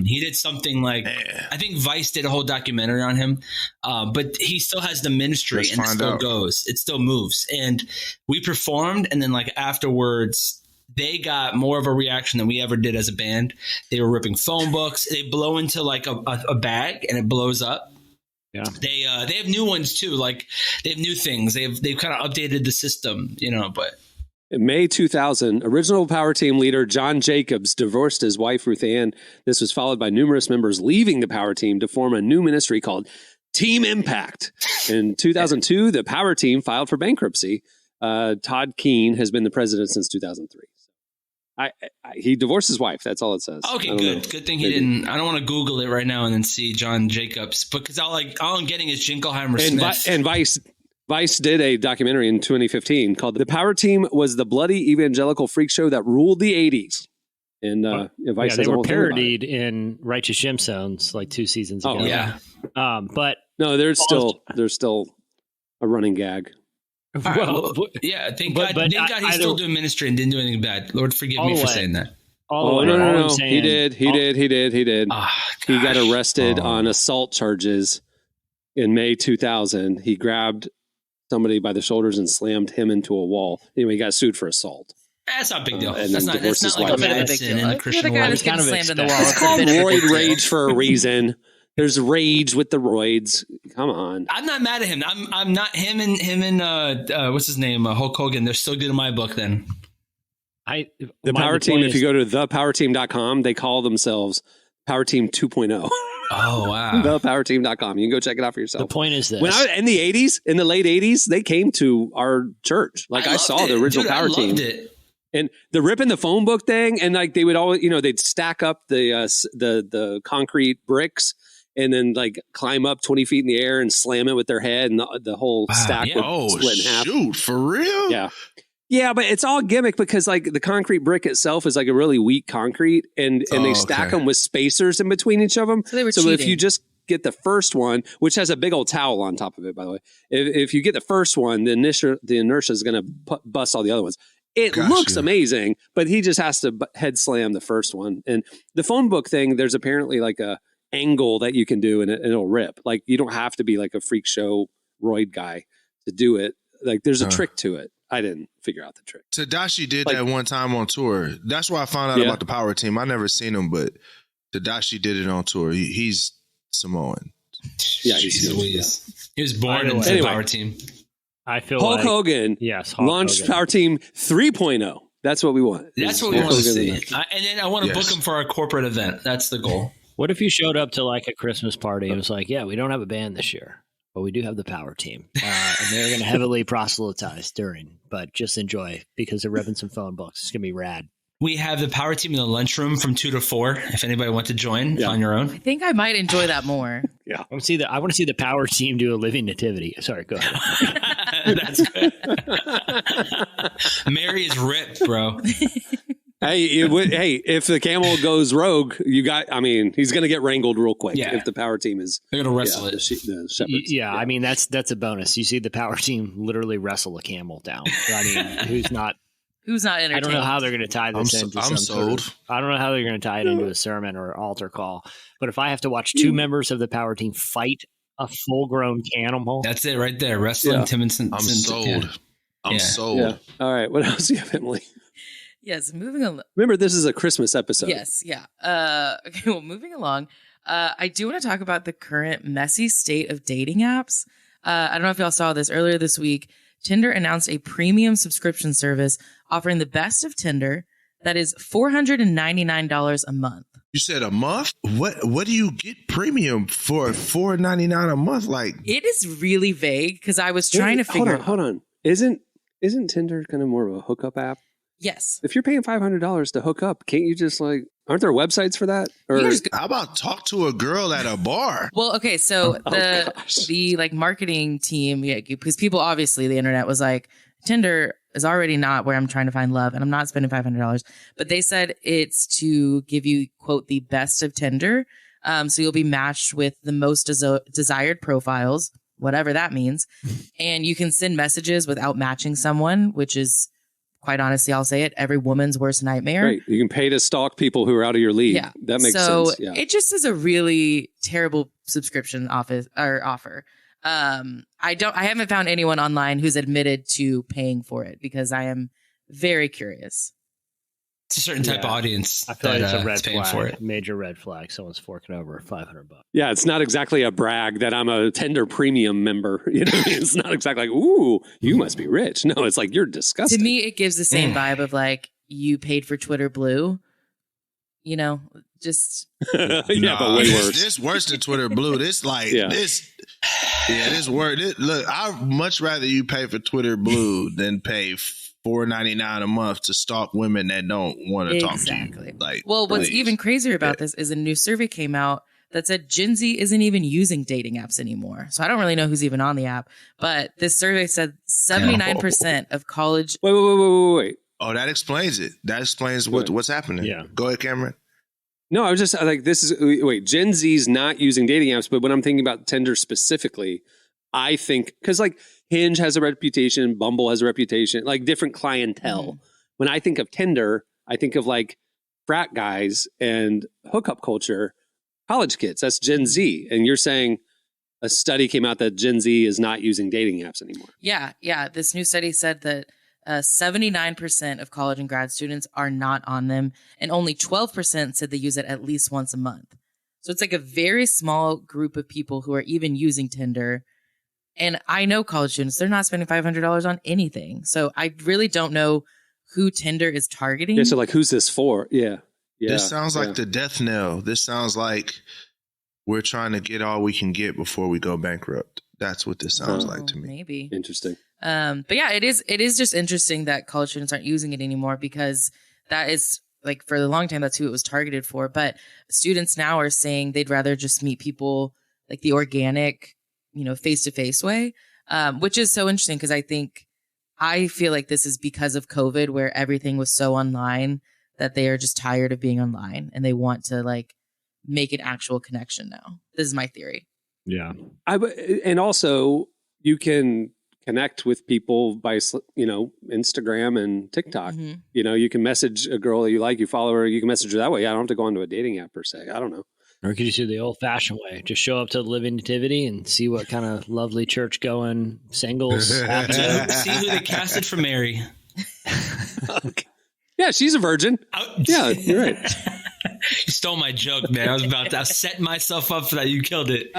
Speaker 5: he did something like I think Vice did a whole documentary on him, but he still has the ministry
Speaker 4: Let's
Speaker 5: and it
Speaker 4: find
Speaker 5: still
Speaker 4: out.
Speaker 5: goes. It still moves. And we performed, and then like afterwards. They got more of a reaction than we ever did as a band. They were ripping phone books. They blow into like a bag and it blows up.
Speaker 3: Yeah.
Speaker 5: They have new ones too. Like they have new things. They've kind of updated the system, but
Speaker 2: In May 2000, original power team leader John Jacobs divorced his wife Ruth Ann. This was followed by numerous members leaving the power team to form a new ministry called Team Impact. In 2002, the power team filed for bankruptcy. Todd Keene has been the president since 2003. He divorced his wife. That's all it says.
Speaker 5: Okay, good. Good thing he didn't. I don't want to Google it right now and then see John Jacobs, because all I'm getting is Jingleheimer Smith.
Speaker 2: And Vice did a documentary in 2015 called "The Power Team Was the Bloody Evangelical Freak Show That Ruled the '80s." And Vice
Speaker 3: they
Speaker 2: has a
Speaker 3: were
Speaker 2: whole thing about it.
Speaker 3: parodied in Righteous Gemstones like 2 seasons ago.
Speaker 2: Oh,
Speaker 5: yeah.
Speaker 3: But
Speaker 2: no, there's still a running gag.
Speaker 5: All right, well, yeah, thank God he's still doing ministry and didn't do anything bad. Lord, forgive me for saying that.
Speaker 2: No. He did. He did.
Speaker 5: Oh,
Speaker 2: he got arrested on assault charges in May 2000. He grabbed somebody by the shoulders and slammed him into a wall. Anyway, he got sued for assault.
Speaker 5: That's not a big deal.
Speaker 2: And
Speaker 5: that's not like a bad sin in the Christian
Speaker 7: The guy
Speaker 5: world.
Speaker 7: was getting slammed in the wall.
Speaker 2: It's called roid rage for a reason. There's rage with the roids. Come on.
Speaker 5: I'm not mad at him. I'm not him and what's his name? Hulk Hogan. They're still good in my book then.
Speaker 2: The Power Team, if you go to thepowerteam.com, they call themselves Power Team 2.0.
Speaker 5: Oh, wow.
Speaker 2: Thepowerteam.com. You can go check it out for yourself.
Speaker 3: The point is this.
Speaker 2: When in the the late 80s, they came to our church. Like I saw the original Power Team.
Speaker 5: I loved it.
Speaker 2: And the ripping the phone book thing, and like they would always, they'd stack up the concrete bricks and then like climb up 20 feet in the air and slam it with their head, and the whole stack would split in half.
Speaker 4: Shoot, for real?
Speaker 2: Yeah. Yeah, but it's all gimmick because like the concrete brick itself is like a really weak concrete, and they stack them with spacers in between each of them.
Speaker 7: So they were
Speaker 2: So if
Speaker 7: cheating.
Speaker 2: you just get the first one, which has a big old towel on top of it, by the way, if you get the first one, the inertia is going to bust all the other ones. It looks amazing, but he just has to head slam the first one. And the phone book thing, there's apparently like a angle that you can do and it'll rip. Like you don't have to be like a freak show roid guy to do it. Like there's a trick to it. I didn't figure out the trick.
Speaker 4: Tadashi did that one time on tour. That's why I found out about the Power Team. I never seen him, but Tadashi did it on tour. He's Samoan.
Speaker 2: Yeah,
Speaker 5: he was born into the Power Team.
Speaker 3: I feel
Speaker 2: Hulk Hogan launched Power Team 3.0. That's what we want.
Speaker 5: That's what we want to see. And then I want to book him for our corporate event. That's the goal.
Speaker 3: What if you showed up to like a Christmas party and was like, yeah, we don't have a band this year, but we do have the Power Team. And they're going to heavily proselytize during, but just enjoy because they're ripping some phone books. It's going to be rad.
Speaker 5: We have the Power Team in the lunchroom from 2 to 4. If anybody wants to join on your own.
Speaker 7: I think I might enjoy that more.
Speaker 2: Yeah.
Speaker 3: I want to see the Power Team do a living nativity. Sorry, go ahead.
Speaker 5: That's good. Mary is ripped, bro.
Speaker 2: Hey, if the camel goes rogue, he's going to get wrangled real quick.
Speaker 5: Yeah.
Speaker 2: If the Power Team is,
Speaker 5: they're going to wrestle it.
Speaker 2: The shepherds.
Speaker 3: Yeah, I mean that's a bonus. You see the Power Team literally wrestle a camel down. I mean, who's not entertained? I don't know how they're going to tie this into
Speaker 4: I'm sold.
Speaker 3: I don't know how they're going to tie it into a sermon or altar call. But if I have to watch 2 members of the Power Team fight a full-grown camel,
Speaker 5: that's it right there. Wrestling Timmonson.
Speaker 4: I'm sold. I'm sold.
Speaker 2: Yeah. All right. What else do you have, Emily?
Speaker 7: Yes, moving along.
Speaker 2: Remember, this is a Christmas episode.
Speaker 7: Yes, yeah. Okay, well, moving along, I do want to talk about the current messy state of dating apps. I don't know if y'all saw this earlier this week. Tinder announced a premium subscription service offering the best of Tinder that is $499 a month.
Speaker 4: You said a month? What do you get premium for $4.99 a month? Like
Speaker 7: it is really vague because I was trying to figure.
Speaker 2: Hold on. Isn't Tinder kind of more of a hookup app?
Speaker 7: Yes.
Speaker 2: If you're paying $500 to hook up, can't you just aren't there websites for that? Or
Speaker 4: how about talk to a girl at a bar?
Speaker 7: Well, okay, so the marketing team, because people obviously the internet was like, Tinder is already not where I'm trying to find love, and I'm not spending $500. But they said it's to give you quote the best of Tinder, so you'll be matched with the most desired profiles, whatever that means, and you can send messages without matching someone, which is. Quite honestly, I'll say it, every woman's worst nightmare.
Speaker 2: Right. You can pay to stalk people who are out of your league.
Speaker 7: Yeah.
Speaker 2: That makes sense. Yeah.
Speaker 7: It just is a really terrible subscription offer. I haven't found anyone online who's admitted to paying for it because I am very curious.
Speaker 5: It's a certain type of audience.
Speaker 3: I feel like it's a red
Speaker 5: paying
Speaker 3: flag,
Speaker 5: for it.
Speaker 3: major red flag. Someone's forking over $500.
Speaker 2: Yeah, it's not exactly a brag that I'm a Tinder premium member. You know, it's not exactly like, ooh, you must be rich. No, it's like you're disgusting.
Speaker 7: To me, it gives the same vibe of like you paid for Twitter Blue. You know, just
Speaker 2: but way worse.
Speaker 4: This worse than Twitter Blue. This this worse. Look, I'd much rather you pay for Twitter Blue than pay $4.99 a month to stalk women that don't want to talk to you.
Speaker 7: Exactly.
Speaker 4: Like,
Speaker 7: well, what's
Speaker 4: please.
Speaker 7: even crazier about this is a new survey came out that said Gen Z isn't even using dating apps anymore. So I don't really know who's even on the app, but this survey said 79% of college.
Speaker 2: Wait.
Speaker 4: Oh, that explains it. That explains what's happening.
Speaker 3: Yeah.
Speaker 4: Go ahead, Cameron.
Speaker 2: No, I was just like, Gen Z's not using dating apps, but when I'm thinking about Tinder specifically, I think, because like Hinge has a reputation, Bumble has a reputation, like different clientele.
Speaker 7: Mm-hmm.
Speaker 2: When I think of Tinder, I think of like frat guys and hookup culture, college kids. That's Gen Z. And you're saying a study came out that Gen Z is not using dating apps anymore.
Speaker 7: Yeah. This new study said that 79% of college and grad students are not on them, and only 12% said they use it at least once a month. So it's like a very small group of people who are even using Tinder. And I know college students, they're not spending $500 on anything. So I really don't know who Tinder is targeting.
Speaker 2: Yeah, so like, who's this for? Yeah.
Speaker 4: This sounds like the death knell. This sounds like we're trying to get all we can get before we go bankrupt. That's what this sounds like to me.
Speaker 7: Maybe.
Speaker 2: Interesting.
Speaker 7: But yeah, it is just interesting that college students aren't using it anymore, because that is, like, for a long time, that's who it was targeted for. But students now are saying they'd rather just meet people like the organic, face-to-face way, which is so interesting, because I feel like this is because of COVID, where everything was so online that they are just tired of being online and they want to like make an actual connection now. This is my theory.
Speaker 3: Yeah.
Speaker 2: And also you can connect with people by, Instagram and TikTok.
Speaker 7: Mm-hmm.
Speaker 2: You can message a girl that you like, you follow her, you can message her that way. I don't have to go onto a dating app per se. I don't know.
Speaker 3: Or you could just do the old fashioned way. Just show up to the Living Nativity and see what kind of lovely church going singles have to.
Speaker 5: See who they casted for Mary.
Speaker 2: Okay. Yeah, she's a virgin. Yeah, you're right.
Speaker 5: You stole my joke, man. I was setting myself up for that. You killed it.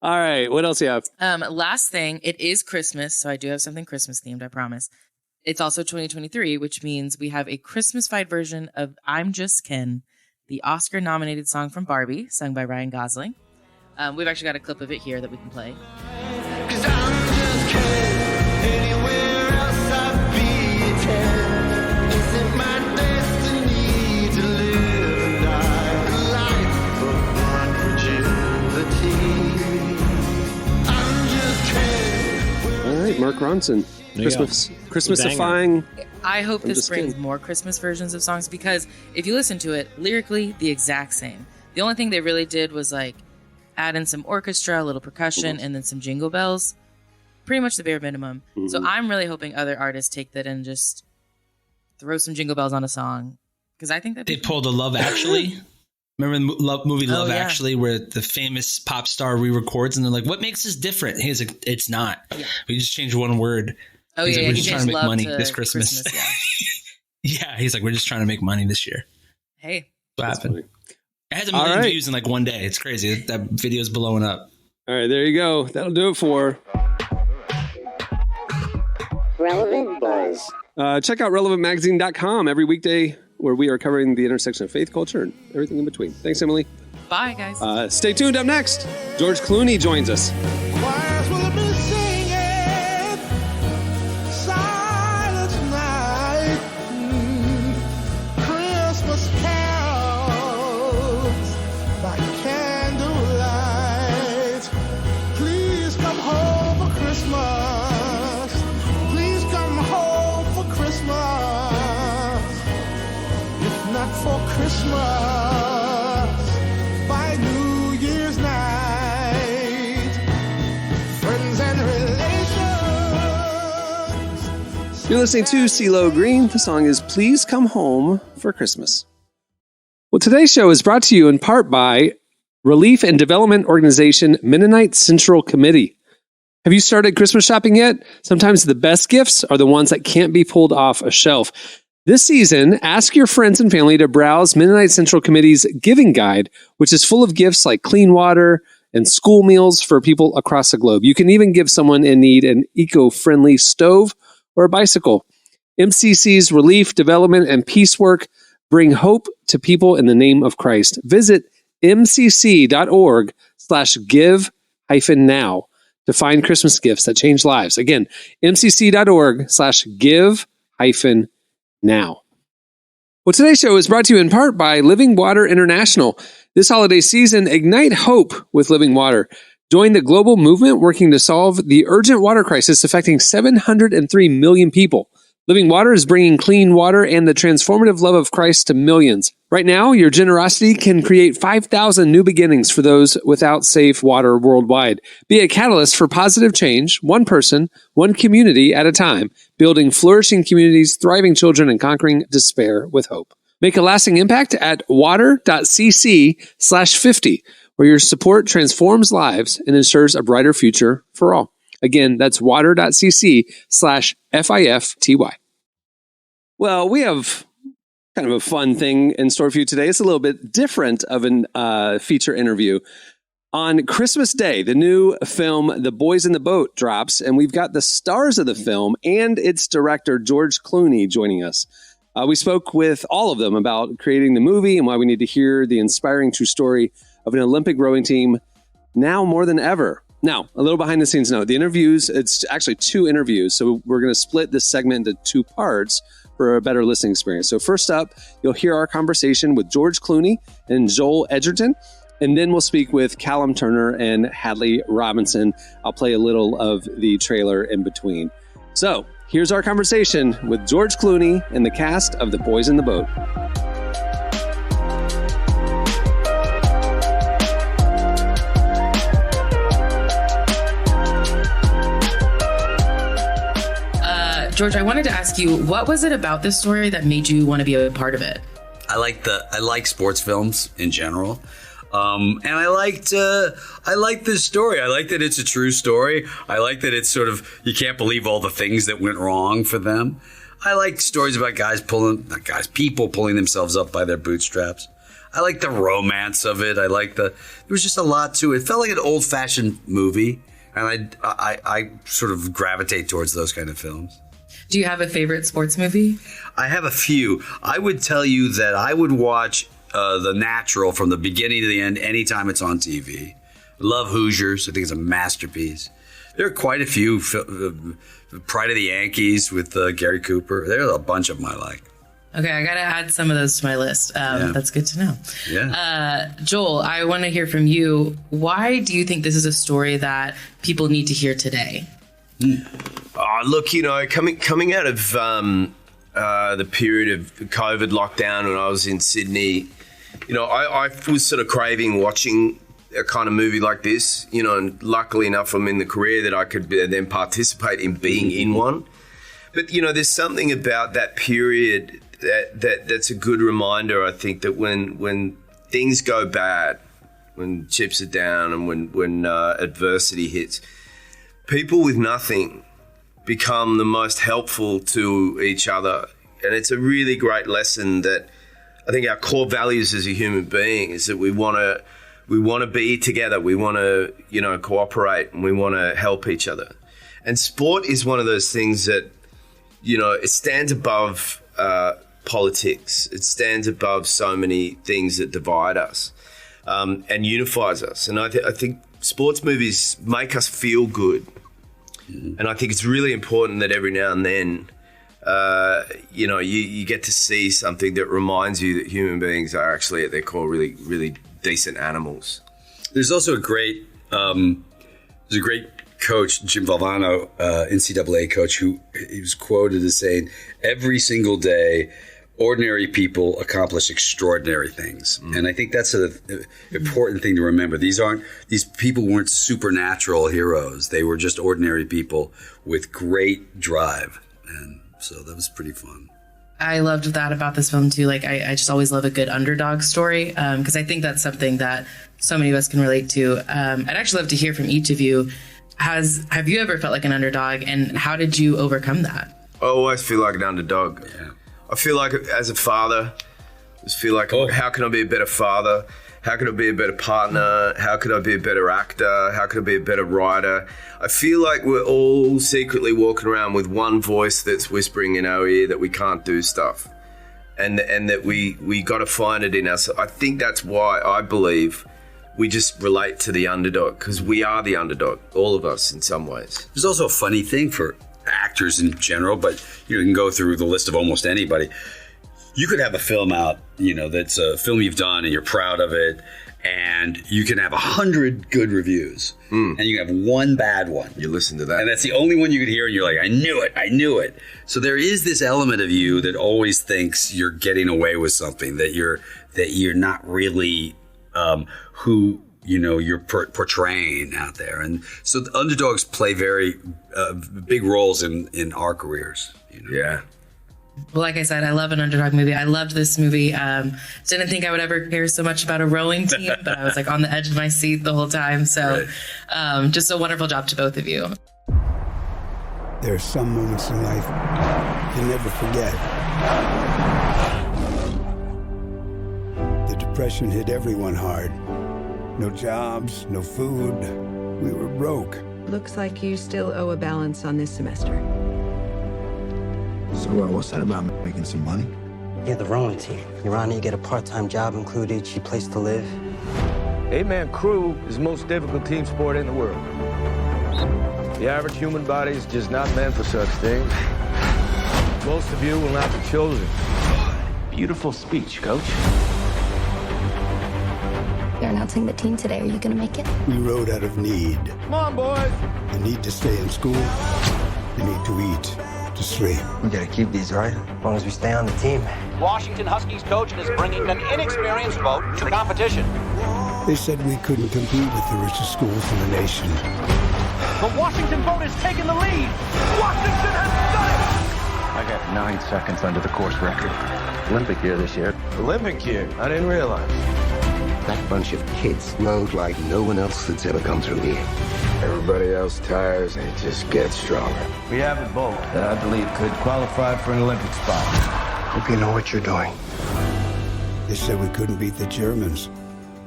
Speaker 2: All right. What else you have?
Speaker 7: Last thing, it is Christmas, so I do have something Christmas themed, I promise. It's also 2023, which means we have a Christmas-fied version of I'm Just Ken, the Oscar-nominated song from Barbie, sung by Ryan Gosling. We've actually got a clip of it here that we can play.
Speaker 6: 'Cause I'm just Ken, anywhere else I'd be 10. Is it my destiny to live and die a life of fragility? I'm just Ken.
Speaker 2: All right, Mark Ronson. Christmasifying.
Speaker 7: I hope
Speaker 2: I'm
Speaker 7: this
Speaker 2: Just
Speaker 7: brings
Speaker 2: Ken.
Speaker 7: more Christmas versions of songs, because if you listen to it, lyrically, the exact same. The only thing they really did was like add in some orchestra, a little percussion, and then some jingle bells. Pretty much the bare minimum.
Speaker 2: Mm-hmm.
Speaker 7: So I'm really hoping other artists take that and just throw some jingle bells on a song, because I think that
Speaker 5: They pulled a Love Actually. Remember the movie Love
Speaker 7: yeah.
Speaker 5: Actually, where the famous pop star re-records, and they're like, "What makes this different?" He's like, "It's not. We just changed one word."
Speaker 7: Oh
Speaker 5: He's
Speaker 7: yeah,
Speaker 5: like, "We're
Speaker 7: he
Speaker 5: just trying
Speaker 7: changed
Speaker 5: to make
Speaker 7: love
Speaker 5: money
Speaker 7: to
Speaker 5: this Christmas."
Speaker 7: yeah.
Speaker 5: Yeah, he's like, "We're just trying to make money this year."
Speaker 7: Hey,
Speaker 5: What
Speaker 2: That's
Speaker 5: happened?
Speaker 2: funny.
Speaker 5: It has 1
Speaker 2: All
Speaker 5: million
Speaker 2: right.
Speaker 5: views in like one day. It's crazy. That video's blowing up.
Speaker 2: All right, there you go. That'll do it for.
Speaker 8: Relevant Buzz.
Speaker 2: Check out relevantmagazine.com every weekday, where we are covering the intersection of faith, culture, and everything in between. Thanks, Emily.
Speaker 7: bye guys.
Speaker 2: Stay tuned. Up next, George Clooney joins us.
Speaker 6: Choirs will be singing silent night, Christmas carols by candlelight. Please come home for Christmas. Please come home for Christmas. If not for Christmas, by New Year's night. Friends and relations.
Speaker 2: You're listening to CeeLo Green. The song is Please Come Home for Christmas. Well, today's show is brought to you in part by Relief and Development Organization Mennonite Central Committee. Have you started Christmas shopping yet? Sometimes the best gifts are the ones that can't be pulled off a shelf. This season, ask your friends and family to browse Mennonite Central Committee's Giving Guide, which is full of gifts like clean water and school meals for people across the globe. You can even give someone in need an eco-friendly stove or a bicycle. MCC's Relief, Development, and Peace work bring hope to people in the name of Christ. Visit mcc.org/give-now to find Christmas gifts that change lives. Again, mcc.org/give-now. Well, today's show is brought to you in part by Living Water International. This holiday season, ignite hope with Living Water. Join the global movement working to solve the urgent water crisis affecting 703 million people. Living Water is bringing clean water and the transformative love of Christ to millions. Right now, your generosity can create 5,000 new beginnings for those without safe water worldwide. Be a catalyst for positive change, one person, one community at a time, building flourishing communities, thriving children, and conquering despair with hope. Make a lasting impact at water.cc/50, where your support transforms lives and ensures a brighter future for all. Again, that's water.cc/FIFTY. Well, we have kind of a fun thing in store for you today. It's a little bit different of a feature interview. On Christmas Day, the new film The Boys in the Boat drops, and we've got the stars of the film and its director, George Clooney, joining us. We spoke with all of them about creating the movie and why we need to hear the inspiring true story of an Olympic rowing team now more than ever. Now, a little behind the scenes note. The interviews, it's actually 2 interviews, so we're going to split this segment into 2 parts for a better listening experience. So first up, you'll hear our conversation with George Clooney and Joel Edgerton, and then we'll speak with Callum Turner and Hadley Robinson. I'll play a little of the trailer in between. So here's our conversation with George Clooney and the cast of The Boys in the Boat.
Speaker 7: George, I wanted to ask you, what was it about this story that made you want to be a part of it?
Speaker 9: I like sports films in general. And I liked this story. I like that it's a true story. I like that it's sort of, you can't believe all the things that went wrong for them. I like stories about people pulling themselves up by their bootstraps. I like the romance of it. There was just a lot to it. It felt like an old fashioned movie. And I sort of gravitate towards those kind of films.
Speaker 7: Do you have a favorite sports movie?
Speaker 9: I have a few. I would tell you that I would watch The Natural from the beginning to the end anytime it's on TV. Love Hoosiers. I think it's a masterpiece. There are quite a few. Pride of the Yankees with Gary Cooper. There's a bunch of them I like.
Speaker 7: Okay, I got to add some of those to my list. That's good to know.
Speaker 9: Yeah.
Speaker 7: Joel, I want to hear from you. Why do you think this is a story that people need to hear today?
Speaker 10: Look, coming out of the period of COVID lockdown when I was in Sydney, I was sort of craving watching a kind of movie like this, and luckily enough I'm in the career that I could then participate in being in one. But, there's something about that period that's a good reminder, I think, that when things go bad, when chips are down and when adversity hits, people with nothing become the most helpful to each other. And it's a really great lesson that I think our core values as a human being is that we want to be together. We want to, cooperate, and we want to help each other. And sport is one of those things that, it stands above politics. It stands above so many things that divide us and unifies us. And I think sports movies make us feel good. And I think it's really important that every now and then, you get to see something that reminds you that human beings are actually at their core really, really decent animals.
Speaker 9: There's also a great coach, Jim Valvano, NCAA coach, who he was quoted as saying, "Every single day, ordinary people accomplish extraordinary things." And I think that's an important thing to remember. These people weren't supernatural heroes. They were just ordinary people with great drive. And so that was pretty fun.
Speaker 7: I loved that about this film too. Like I just always love a good underdog story because I think that's something that so many of us can relate to. I'd actually love to hear from each of you. Have you ever felt like an underdog, and how did you overcome that?
Speaker 10: I always feel like an underdog. Yeah. I feel like as a father, how can I be a better father? How can I be a better partner? How could I be a better actor? How could I be a better writer? I feel like we're all secretly walking around with one voice that's whispering in our ear that we can't do stuff, and that we got to find it in us. I think that's why I believe we just relate to the underdog because we are the underdog, all of us in some ways.
Speaker 9: There's also a funny thing for actors in general, but you can go through the list of almost anybody. You could have a film out, that's a film you've done and you're proud of it, and you can have 100 good reviews, and you have one bad one.
Speaker 10: You listen to that.
Speaker 9: And that's the only one you can hear, and you're like, I knew it. So there is this element of you that always thinks you're getting away with something, that you're not really who you're portraying out there. And so the underdogs play very big roles in our careers.
Speaker 10: Yeah.
Speaker 7: Well, like I said, I love an underdog movie. I loved this movie. Didn't think I would ever care so much about a rowing team, but I was like on the edge of my seat the whole time. So just a wonderful job to both of you.
Speaker 11: There are some moments in life you'll never forget. The Depression hit everyone hard. No jobs, no food. We were broke.
Speaker 12: Looks like you still owe a balance on this semester.
Speaker 13: So what's that about, making some money?
Speaker 14: Yeah, the rowing team. You're on it, you get a part-time job included, cheap place to live.
Speaker 15: 8-man crew is the most difficult team sport in the world. The average human body is just not meant for such things. Most of you will not be chosen. Beautiful speech, Coach.
Speaker 16: You're announcing the team today. Are you going to make it?
Speaker 11: We rode out of need.
Speaker 15: Come on, boys.
Speaker 11: The need to stay in school, the need to eat, to sleep.
Speaker 14: We gotta keep these, right? As long as we stay on the team.
Speaker 17: Washington Huskies coach is bringing an inexperienced vote to the competition.
Speaker 11: They said we couldn't compete with the richest schools in the nation.
Speaker 17: The Washington vote has taken the lead. Washington has done it!
Speaker 15: I got 9 seconds under the course record. Olympic year this year. Olympic year? I didn't realize.
Speaker 13: That bunch of kids rode like no one else that's ever come through here.
Speaker 15: Everybody else tires and it just gets stronger. We have a boat that I believe could qualify for an Olympic spot.
Speaker 13: Hope you know what you're doing.
Speaker 11: They said we couldn't beat the Germans.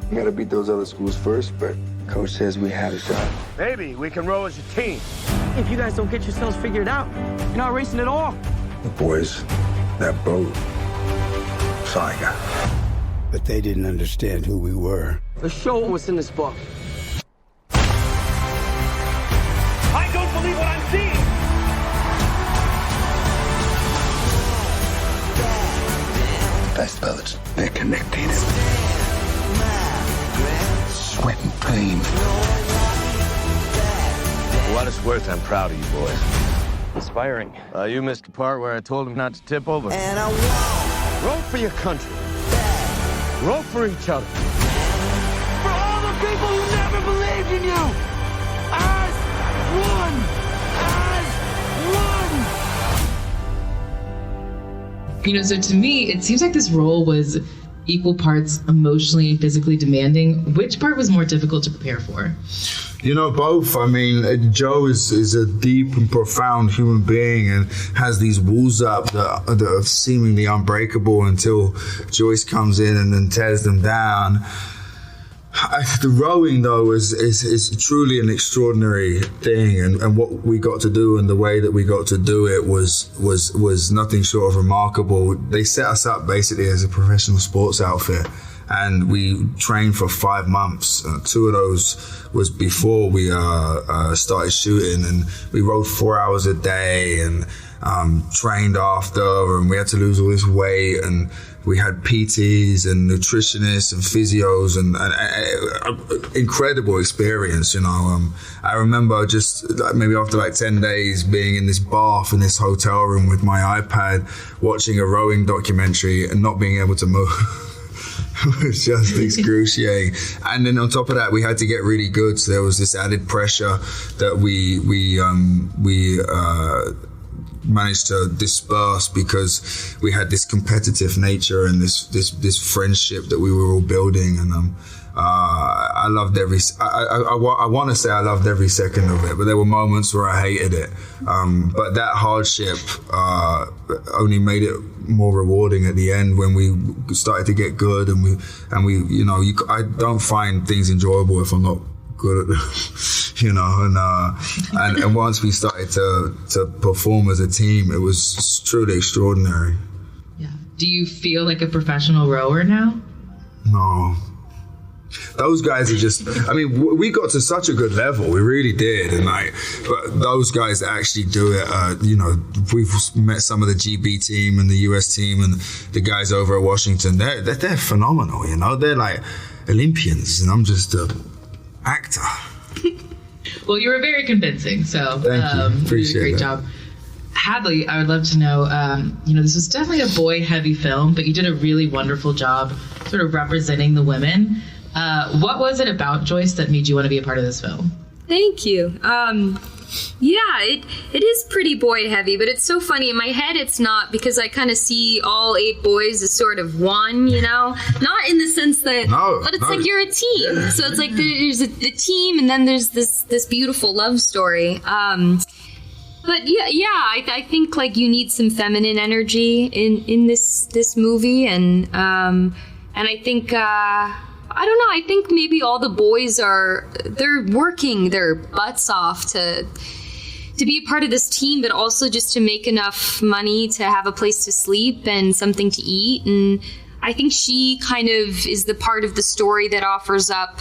Speaker 13: We gotta beat those other schools first, but Coach says we have a shot.
Speaker 15: Maybe we can row as a team.
Speaker 17: If you guys don't get yourselves figured out, you're not racing at all.
Speaker 13: The boys, that boat. Sorry, guy.
Speaker 11: But they didn't understand who we were.
Speaker 17: Let's show them what's in this book.
Speaker 6: I don't believe what I'm seeing!
Speaker 13: The best boats, they're connected. Sweat and pain.
Speaker 15: For what it's worth, I'm proud of you boys. Inspiring. You missed the part where I told him not to tip over. And I won. Row for your country. Row for each other.
Speaker 6: For all the people who never believed in you! As one! As one!
Speaker 18: So to me, it seems like this role was equal parts emotionally and physically demanding. Which part was more difficult to prepare for?
Speaker 19: Both. I mean, Joe is a deep and profound human being and has these walls up that are seemingly unbreakable until Joyce comes in and then tears them down. The rowing, though, is truly an extraordinary thing, and what we got to do and the way that we got to do it was nothing short of remarkable. They set us up basically as a professional sports outfit, and we trained for 5 months. 2 of those was before we started shooting, and we rowed 4 hours a day and trained after, and we had to lose all this weight, and we had PTs and nutritionists and physios and incredible experience, I remember just maybe after 10 days being in this bath in this hotel room with my iPad watching a rowing documentary and not being able to move. It was just excruciating. And then on top of that, we had to get really good. So there was this added pressure that we managed to disperse because we had this competitive nature and this friendship that we were all building. And I loved I want to say I loved every second of it, but there were moments where I hated it. But that hardship only made it more rewarding at the end when we started to get good, and we I don't find things enjoyable if I'm not good at them, and once we started to perform as a team, it was truly extraordinary.
Speaker 18: Yeah. Do you feel like a professional rower now?
Speaker 19: No. those guys are just, I mean, we got to such a good level. We really did. And like, but those guys that actually do it, you know, we've met some of the GB team and the US team and the guys over at Washington. They're phenomenal, you know, they're like Olympians and I'm just an actor.
Speaker 18: Well, you were very convincing, so
Speaker 19: Thank you. Appreciate
Speaker 18: you did a great
Speaker 19: that.
Speaker 18: job. Hadley, I would love to know, you know, this was definitely a boy-heavy film, but you did a really wonderful job sort of representing the women. What was it about Joyce that made you want to be a part of this film?
Speaker 20: Thank you. Yeah, it is pretty boy heavy, but it's so funny. In my head, it's not, because I kind of see all 8 boys as sort of one, you know? Not in the sense that, but it's like you're a team. Yeah. So it's like there's the team, and then there's this beautiful love story. But I think like you need some feminine energy in this movie, and I think I don't know. I think maybe all the boys they're working their butts off to be a part of this team, but also just to make enough money to have a place to sleep and something to eat. And I think she kind of is the part of the story that offers up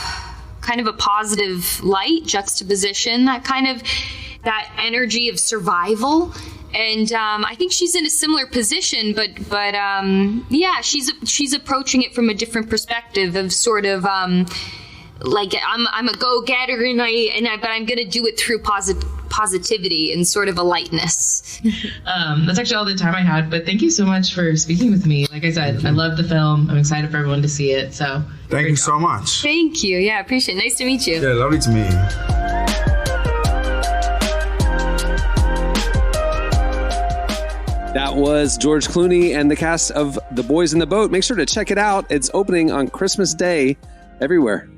Speaker 20: kind of a positive light juxtaposition, that energy of survival. And I think she's in a similar position, but yeah, she's approaching it from a different perspective of sort of like I'm a go-getter but I'm gonna do it through positivity and sort of a lightness.
Speaker 18: That's actually all the time I had, but thank you so much for speaking with me. Like I said, I love the film. I'm excited for everyone to see it. So
Speaker 19: thank you so much.
Speaker 20: Thank you. Yeah, I appreciate it. Nice to meet you.
Speaker 19: Yeah, lovely to meet you.
Speaker 2: That was George Clooney and the cast of The Boys in the Boat. Make sure to check it out. It's opening on Christmas Day everywhere.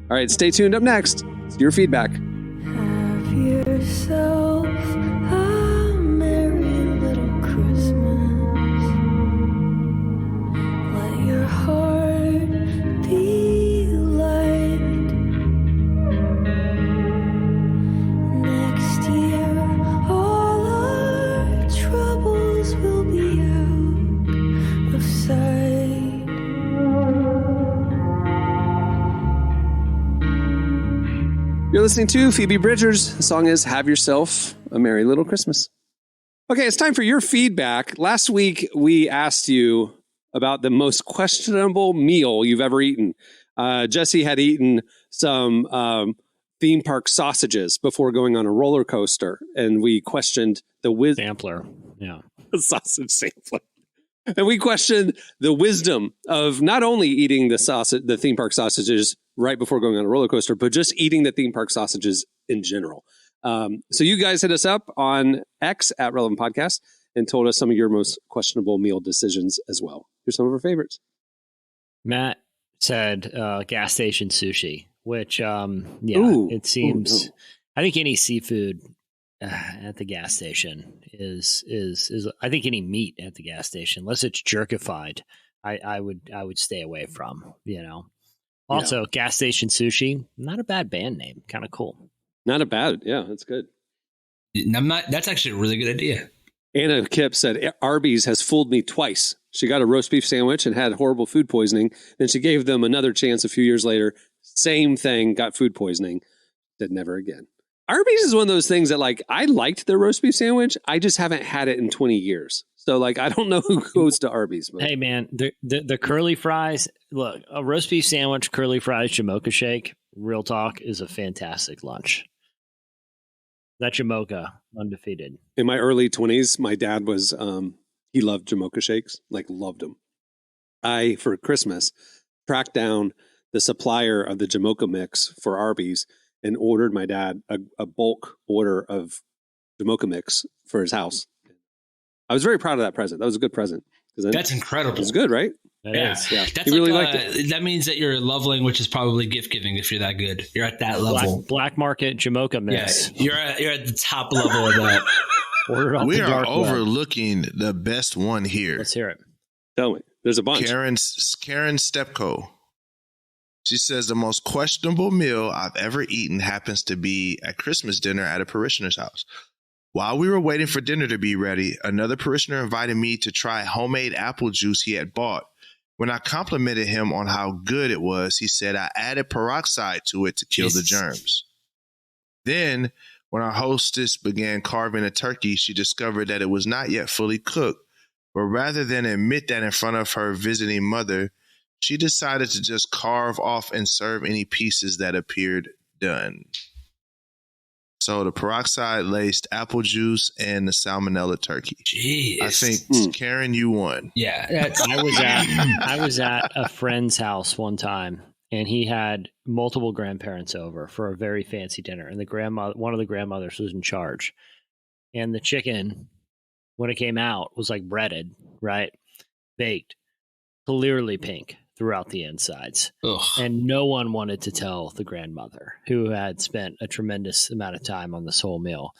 Speaker 2: All right, stay tuned. Up next, it's your feedback.
Speaker 6: Have yourself a merry little Christmas. Let your heart be light. Next year, all our troubles will be out of sight.
Speaker 2: You're listening to Phoebe Bridgers. The song is Have Yourself a Merry Little Christmas. Okay, it's time for your feedback. Last week, we asked you about the most questionable meal you've ever eaten. Jesse had eaten some theme park sausages before going on a roller coaster, and we questioned the
Speaker 3: sampler. Yeah.
Speaker 2: The sausage sampler. And we questioned the wisdom of not only eating the theme park sausages right before going on a roller coaster, but just eating the theme park sausages in general. So you guys hit us up on X at Relevant Podcast and told us some of your most questionable meal decisions as well. Here's some of our favorites.
Speaker 3: Matt said gas station sushi, which, it seems, no. I think any seafood at the gas station is I think any meat at the gas station, unless it's jerkified, I would stay away from, you know. Also, gas station sushi, not a bad band name, kind of cool.
Speaker 2: Not a bad, yeah, that's good.
Speaker 5: That's actually a really good idea.
Speaker 2: Anna Kipp said, Arby's has fooled me twice. She got a roast beef sandwich and had horrible food poisoning. Then she gave them another chance a few years later. Same thing, got food poisoning. Said never again. Arby's is one of those things that, like, I liked their roast beef sandwich. I just haven't had it in 20 years. So, like, I don't know who goes to Arby's. But.
Speaker 3: Hey, man, the curly fries, look, a roast beef sandwich, curly fries, Jamocha shake, real talk, is a fantastic lunch. That Jamocha, undefeated.
Speaker 2: In my early 20s, my dad was, he loved Jamocha shakes, like loved them. I, for Christmas, tracked down the supplier of the Jamocha mix for Arby's and ordered my dad a bulk order of Jamocha mix for his house. I was very proud of that present. That was a good present.
Speaker 5: That's incredible.
Speaker 2: It's good, right?
Speaker 3: Yeah.
Speaker 5: That's
Speaker 2: he really liked it.
Speaker 5: That means that your love language is probably gift giving if you're that good. You're at that level.
Speaker 3: Black market Jamocha mix.
Speaker 5: Yeah, you're at the top level of that.
Speaker 4: We are overlooking the best one here.
Speaker 3: Let's hear it.
Speaker 2: Tell me. There's a bunch.
Speaker 4: Karen Stepko. She says the most questionable meal I've ever eaten happens to be at Christmas dinner at a parishioner's house. While we were waiting for dinner to be ready, another parishioner invited me to try homemade apple juice he had bought. When I complimented him on how good it was, he said I added peroxide to it to kill the germs. Then, when our hostess began carving a turkey, she discovered that it was not yet fully cooked. But rather than admit that in front of her visiting mother, she decided to just carve off and serve any pieces that appeared done. So the peroxide-laced apple juice and the salmonella turkey.
Speaker 5: Jeez.
Speaker 4: I think, Karen, you won.
Speaker 5: Yeah.
Speaker 3: I was at a friend's house one time, and he had multiple grandparents over for a very fancy dinner, and one of the grandmothers was in charge. And the chicken, when it came out, was like breaded, right? Baked, clearly pink throughout the insides.
Speaker 5: Ugh.
Speaker 3: And no one wanted to tell the grandmother, who had spent a tremendous amount of time on this whole meal.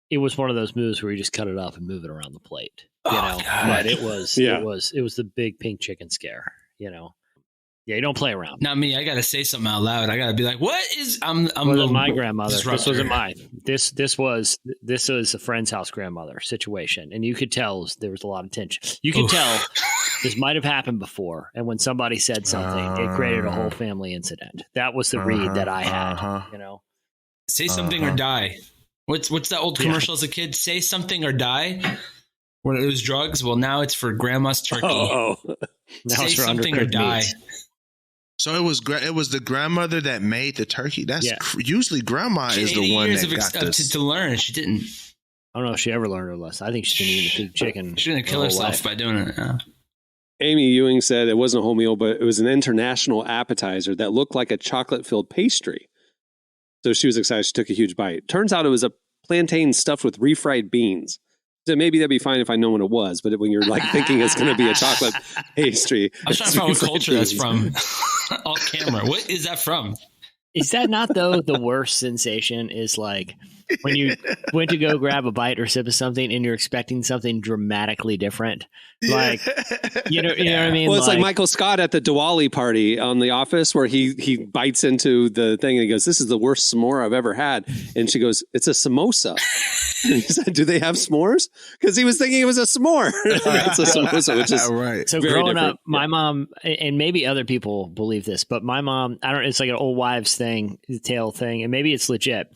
Speaker 3: It was one of those moves where you just cut it up and move it around the plate. You know, but it was the big pink chicken scare, you know. Yeah, you don't play around.
Speaker 5: Not me. I got to say something out loud. I got to be like, "What is?" I'm
Speaker 3: wasn't my grandmother.
Speaker 5: Disruptor.
Speaker 3: This wasn't mine. This was a friend's house grandmother situation, and you could tell there was a lot of tension. You could tell this might have happened before, and when somebody said something, it created a whole family incident. That was the read that I had. You know,
Speaker 5: say something or die. What's that old commercial as a kid? Say something or die. When it was drugs, well, now it's for grandma's turkey.
Speaker 3: Now
Speaker 5: say
Speaker 3: it's for
Speaker 5: something or die.
Speaker 3: meats.
Speaker 4: So it was the grandmother that made the turkey. That's usually grandma is the one that got this.
Speaker 5: To learn. She didn't.
Speaker 3: I don't know if she ever learned her lesson. I think she's been eating the pig chicken.
Speaker 5: She didn't kill herself by doing it. Yeah.
Speaker 2: Amy Ewing said it wasn't a whole meal, but it was an international appetizer that looked like a chocolate-filled pastry. So she was excited. She took a huge bite. Turns out it was a plantain stuffed with refried beans. So maybe that'd be fine if I know what it was, but when you're like thinking it's going to be a chocolate pastry,
Speaker 5: I'm trying to find what culture that's from. Off camera. What is that from?
Speaker 3: Is that not, though, the worst sensation is like when you went to go grab a bite or sip of something and you're expecting something dramatically different? Like, you know what I mean?
Speaker 2: Well, it's like Michael Scott at the Diwali party on The Office where he bites into the thing and he goes, "This is the worst s'more I've ever had." And she goes, "It's a samosa." And he said, "Do they have s'mores?" Because he was thinking it was a s'more. It's a samosa, which is
Speaker 4: right.
Speaker 3: So
Speaker 2: very
Speaker 3: growing
Speaker 2: different.
Speaker 3: up, my mom, and maybe other people believe this, but my mom, it's like an old wives thing, tale thing, and maybe it's legit.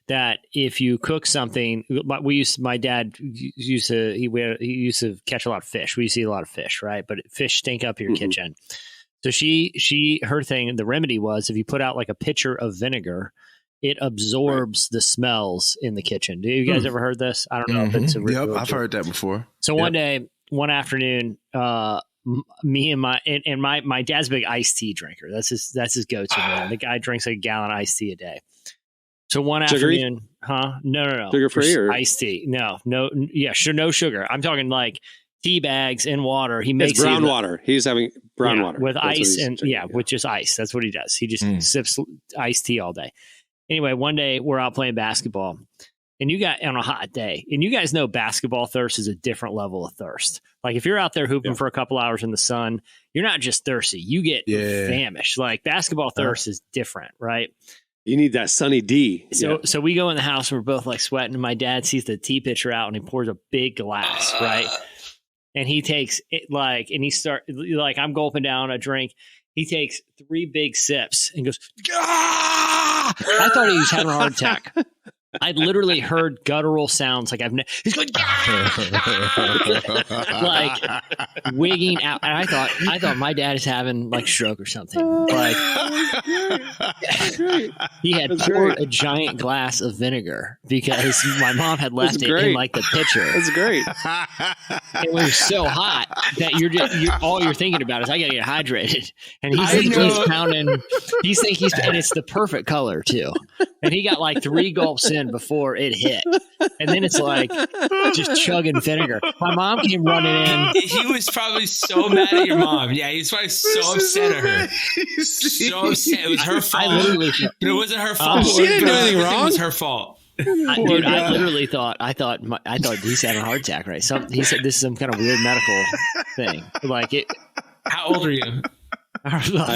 Speaker 3: That if you cook something, my dad used to catch a lot of fish. We used to eat a lot of fish, right? But fish stink up your kitchen. So her thing, the remedy was if you put out like a pitcher of vinegar, it absorbs the smells in the kitchen. Do you guys ever heard this? I don't know if it's a real
Speaker 4: I've heard that before.
Speaker 3: So one afternoon, me and my dad's a big iced tea drinker. That's his go-to, man. The guy drinks like a gallon of iced tea a day. So one afternoon, No.
Speaker 2: Sugar free or
Speaker 3: iced tea? No, no sugar. I'm talking like tea bags in water. He makes
Speaker 2: it's brown water. He's having brown water
Speaker 3: with
Speaker 2: That's
Speaker 3: ice and with just ice. That's what he does. He just sips iced tea all day. Anyway, one day we're out playing basketball, and on a hot day, and you guys know basketball thirst is a different level of thirst. Like if you're out there hooping for a couple hours in the sun, you're not just thirsty; you get famished. Like basketball thirst is different, right?
Speaker 2: You need that sunny D.
Speaker 3: So we go in the house and we're both like sweating, and my dad sees the tea pitcher out and he pours a big glass, right? And he takes it I'm gulping down a drink. He takes 3 big sips and goes, "Gah!" I thought he was having a heart attack. I'd literally heard guttural sounds like he's going like wigging out, and I thought my dad is having like stroke or something. Like he had poured a giant glass of vinegar because my mom had left it in like the pitcher.
Speaker 2: That's great.
Speaker 3: It was so hot that you're all you're thinking about is I gotta get hydrated, and he's pounding. He's thinking and it's the perfect color too, and he got like 3 gulps in before it hit, and then it's like just chugging vinegar. My mom came running in.
Speaker 5: He was probably so mad at your mom. Yeah, he was probably so upset at her. So upset. It was her fault. But it wasn't her fault.
Speaker 2: She didn't do anything wrong.
Speaker 5: It was her fault.
Speaker 3: Dude, I literally thought he's having a heart attack, right? He said this is some kind of weird medical thing. Like it.
Speaker 5: How old are you?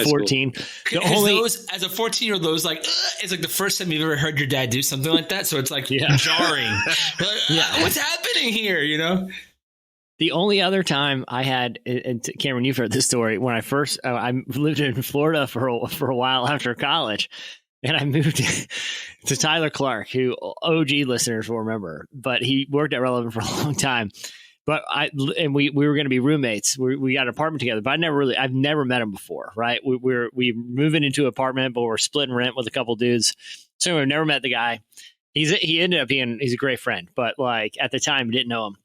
Speaker 3: 14.
Speaker 5: Those, as a 14-year-old, those like it's like the first time you've ever heard your dad do something like that. So it's like jarring. Like, what's happening here? You know.
Speaker 3: The only other time I had, and Cameron, you've heard this story, when I first, I lived in Florida for a while after college, and I moved to Tyler Clark, who OG listeners will remember, but he worked at Relevant for a long time. But we were going to be roommates. We got an apartment together, but I've never met him before, right? We're moving into an apartment, but we're splitting rent with a couple dudes. So we've never met the guy. He ended up he's a great friend, but like at the time didn't know him.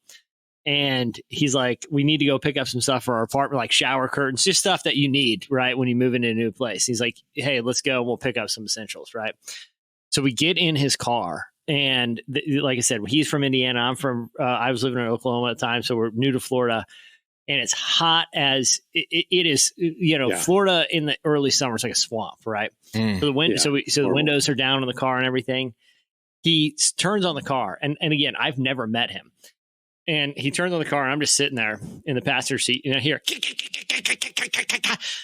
Speaker 3: And he's like, we need to go pick up some stuff for our apartment, like shower curtains, just stuff that you need, right, when you move into a new place. He's like, hey, let's go. We'll pick up some essentials, right? So we get in his car. And like I said, he's from Indiana. I'm from, I was living in Oklahoma at the time. So we're new to Florida. And it's hot as it is, Florida in the early summer is like a swamp, right? So the windows are down in the car and everything. He turns on the car. And again, I've never met him. And he turns on the car, and I'm just sitting there in the passenger seat, and I hear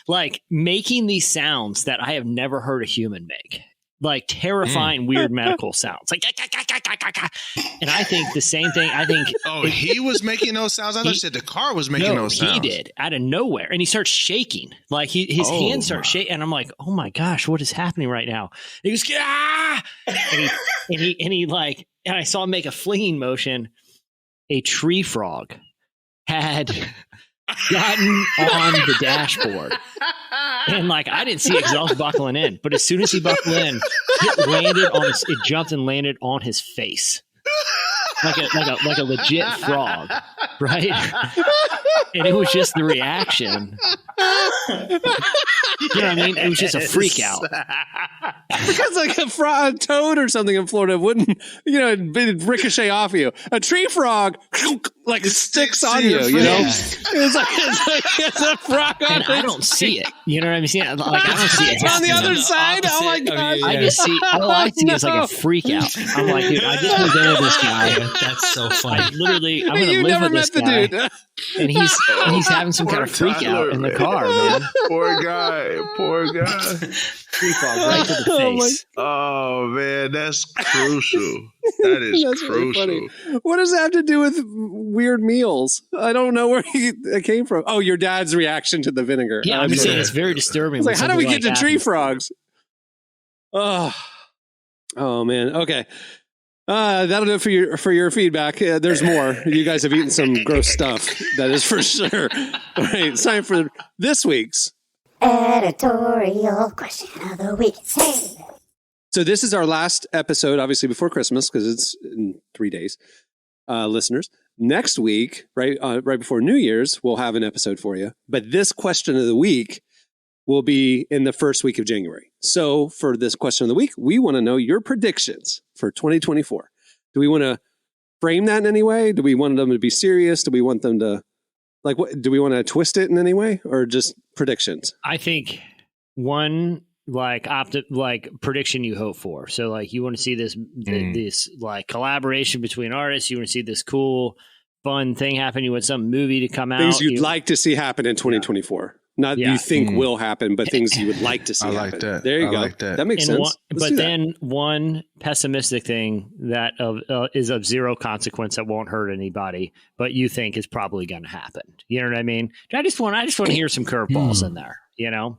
Speaker 3: like making these sounds that I have never heard a human make, like terrifying, weird medical sounds, like. And I think the same thing. I think.
Speaker 4: Oh, he was making those sounds. I thought you said the car was making those sounds.
Speaker 3: He did out of nowhere, and he starts shaking, like his hands start shaking, and I'm like, oh my gosh, what is happening right now? And he goes, ah! and I saw him make a flinging motion. A tree frog had gotten on the dashboard. And like, I didn't see exhaust buckling in, but as soon as he buckled in, it jumped and landed on his face. Like a legit frog, right? And it was just the reaction. You know what I mean? It was just a freak out.
Speaker 2: Because like a toad or something in Florida wouldn't, it'd ricochet off you. A tree frog like sticks on you, you know? It's a frog on
Speaker 3: and I don't see it. You know what I'm saying? Like, I don't see it.
Speaker 2: It's on the other side. Oh my God.
Speaker 3: I just see, all I see is like a freak out. I'm like, dude, I just moved into this guy.
Speaker 5: That's so funny.
Speaker 3: I'm going to live with this guy. And he's having some kind of freak out in the car, man.
Speaker 19: Poor guy.
Speaker 3: Tree frog right to the face.
Speaker 19: Oh man, that's crucial. That is crucial. Really funny.
Speaker 2: What does that have to do with weird meals? I don't know where it came from. Oh, your dad's reaction to the vinegar.
Speaker 3: Yeah, I'm just saying it's very disturbing.
Speaker 2: It's like, how do we get to tree frogs? Oh man. Okay. That'll do it for your feedback. There's more. You guys have eaten some gross stuff. That is for sure. All right, it's time for this week's
Speaker 8: editorial question of the week.
Speaker 2: So this is our last episode, obviously before Christmas, because it's in 3 days. Listeners, next week, right before New Year's, we'll have an episode for you. But this question of the week will be in the first week of January. So for this question of the week, we want to know your predictions for 2024. Do we want to frame that in any way? Do we want them to be serious? Do we want them to, like, what? Do we want to twist it in any way, or just predictions?
Speaker 3: I think one prediction you hope for. So like you want to see this like collaboration between artists. You want to see this cool, fun thing happen. You want some movie to come out.
Speaker 2: Things you'd like to see happen in 2024. Not you think will happen, but things you would like to see happen.
Speaker 4: I like that.
Speaker 2: There you go.
Speaker 4: Like that.
Speaker 2: That makes sense.
Speaker 3: But then one pessimistic thing that is of zero consequence that won't hurt anybody, but you think is probably going to happen. You know what I mean? I just want to hear some curveballs in there, you know?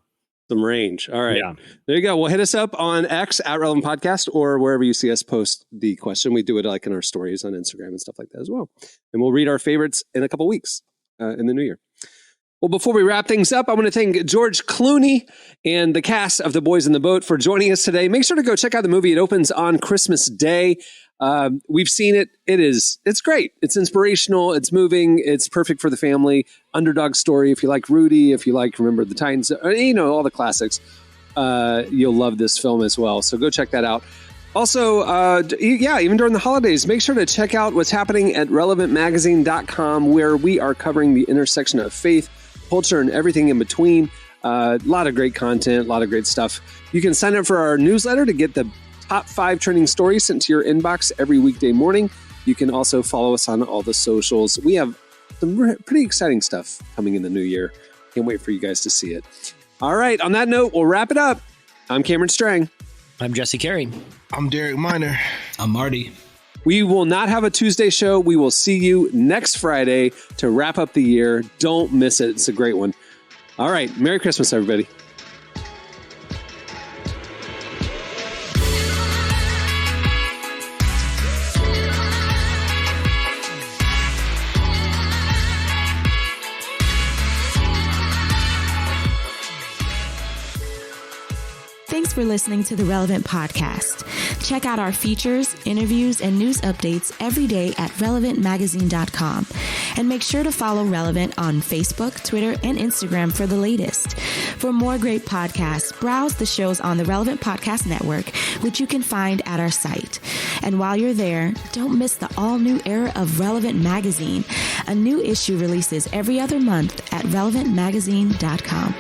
Speaker 2: Some range. All right.
Speaker 3: Yeah.
Speaker 2: There you go. Well, hit us up on X at Relevant Podcast or wherever you see us post the question. We do it like in our stories on Instagram and stuff like that as well. And we'll read our favorites in a couple weeks in the new year. Well, before we wrap things up, I want to thank George Clooney and the cast of The Boys in the Boat for joining us today. Make sure to go check out the movie. It opens on Christmas Day. We've seen it. It's great. It's inspirational. It's moving. It's perfect for the family. Underdog story. If you like Rudy, if you like Remember the Titans, all the classics, you'll love this film as well. So go check that out. Also, even during the holidays, make sure to check out what's happening at relevantmagazine.com, where we are covering the intersection of faith, culture, and everything in between. A lot of great content, a lot of great stuff. You can sign up for our newsletter to get the top 5 trending stories sent to your inbox every weekday morning. You can also follow us on all the socials. We have some pretty exciting stuff coming in the new year. Can't wait for you guys to see it. All right, on that note, we'll wrap it up. I'm Cameron Strang.
Speaker 3: I'm Jesse Carey.
Speaker 4: I'm Derek Miner.
Speaker 5: I'm Marty.
Speaker 2: We will not have a Tuesday show. We will see you next Friday to wrap up the year. Don't miss it. It's a great one. All right. Merry Christmas, everybody.
Speaker 21: Thanks for listening to the Relevant Podcast. Check out our features, interviews, and news updates every day at relevantmagazine.com. And make sure to follow Relevant on Facebook, Twitter, and Instagram for the latest. For more great podcasts, browse the shows on the Relevant Podcast Network, which you can find at our site. And while you're there, don't miss the all-new era of Relevant Magazine. A new issue releases every other month at relevantmagazine.com.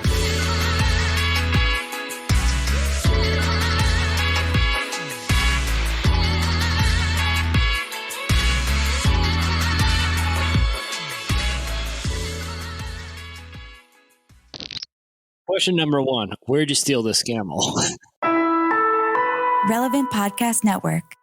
Speaker 3: Question number 1. Where'd you steal this camel?
Speaker 22: Relevant Podcast Network.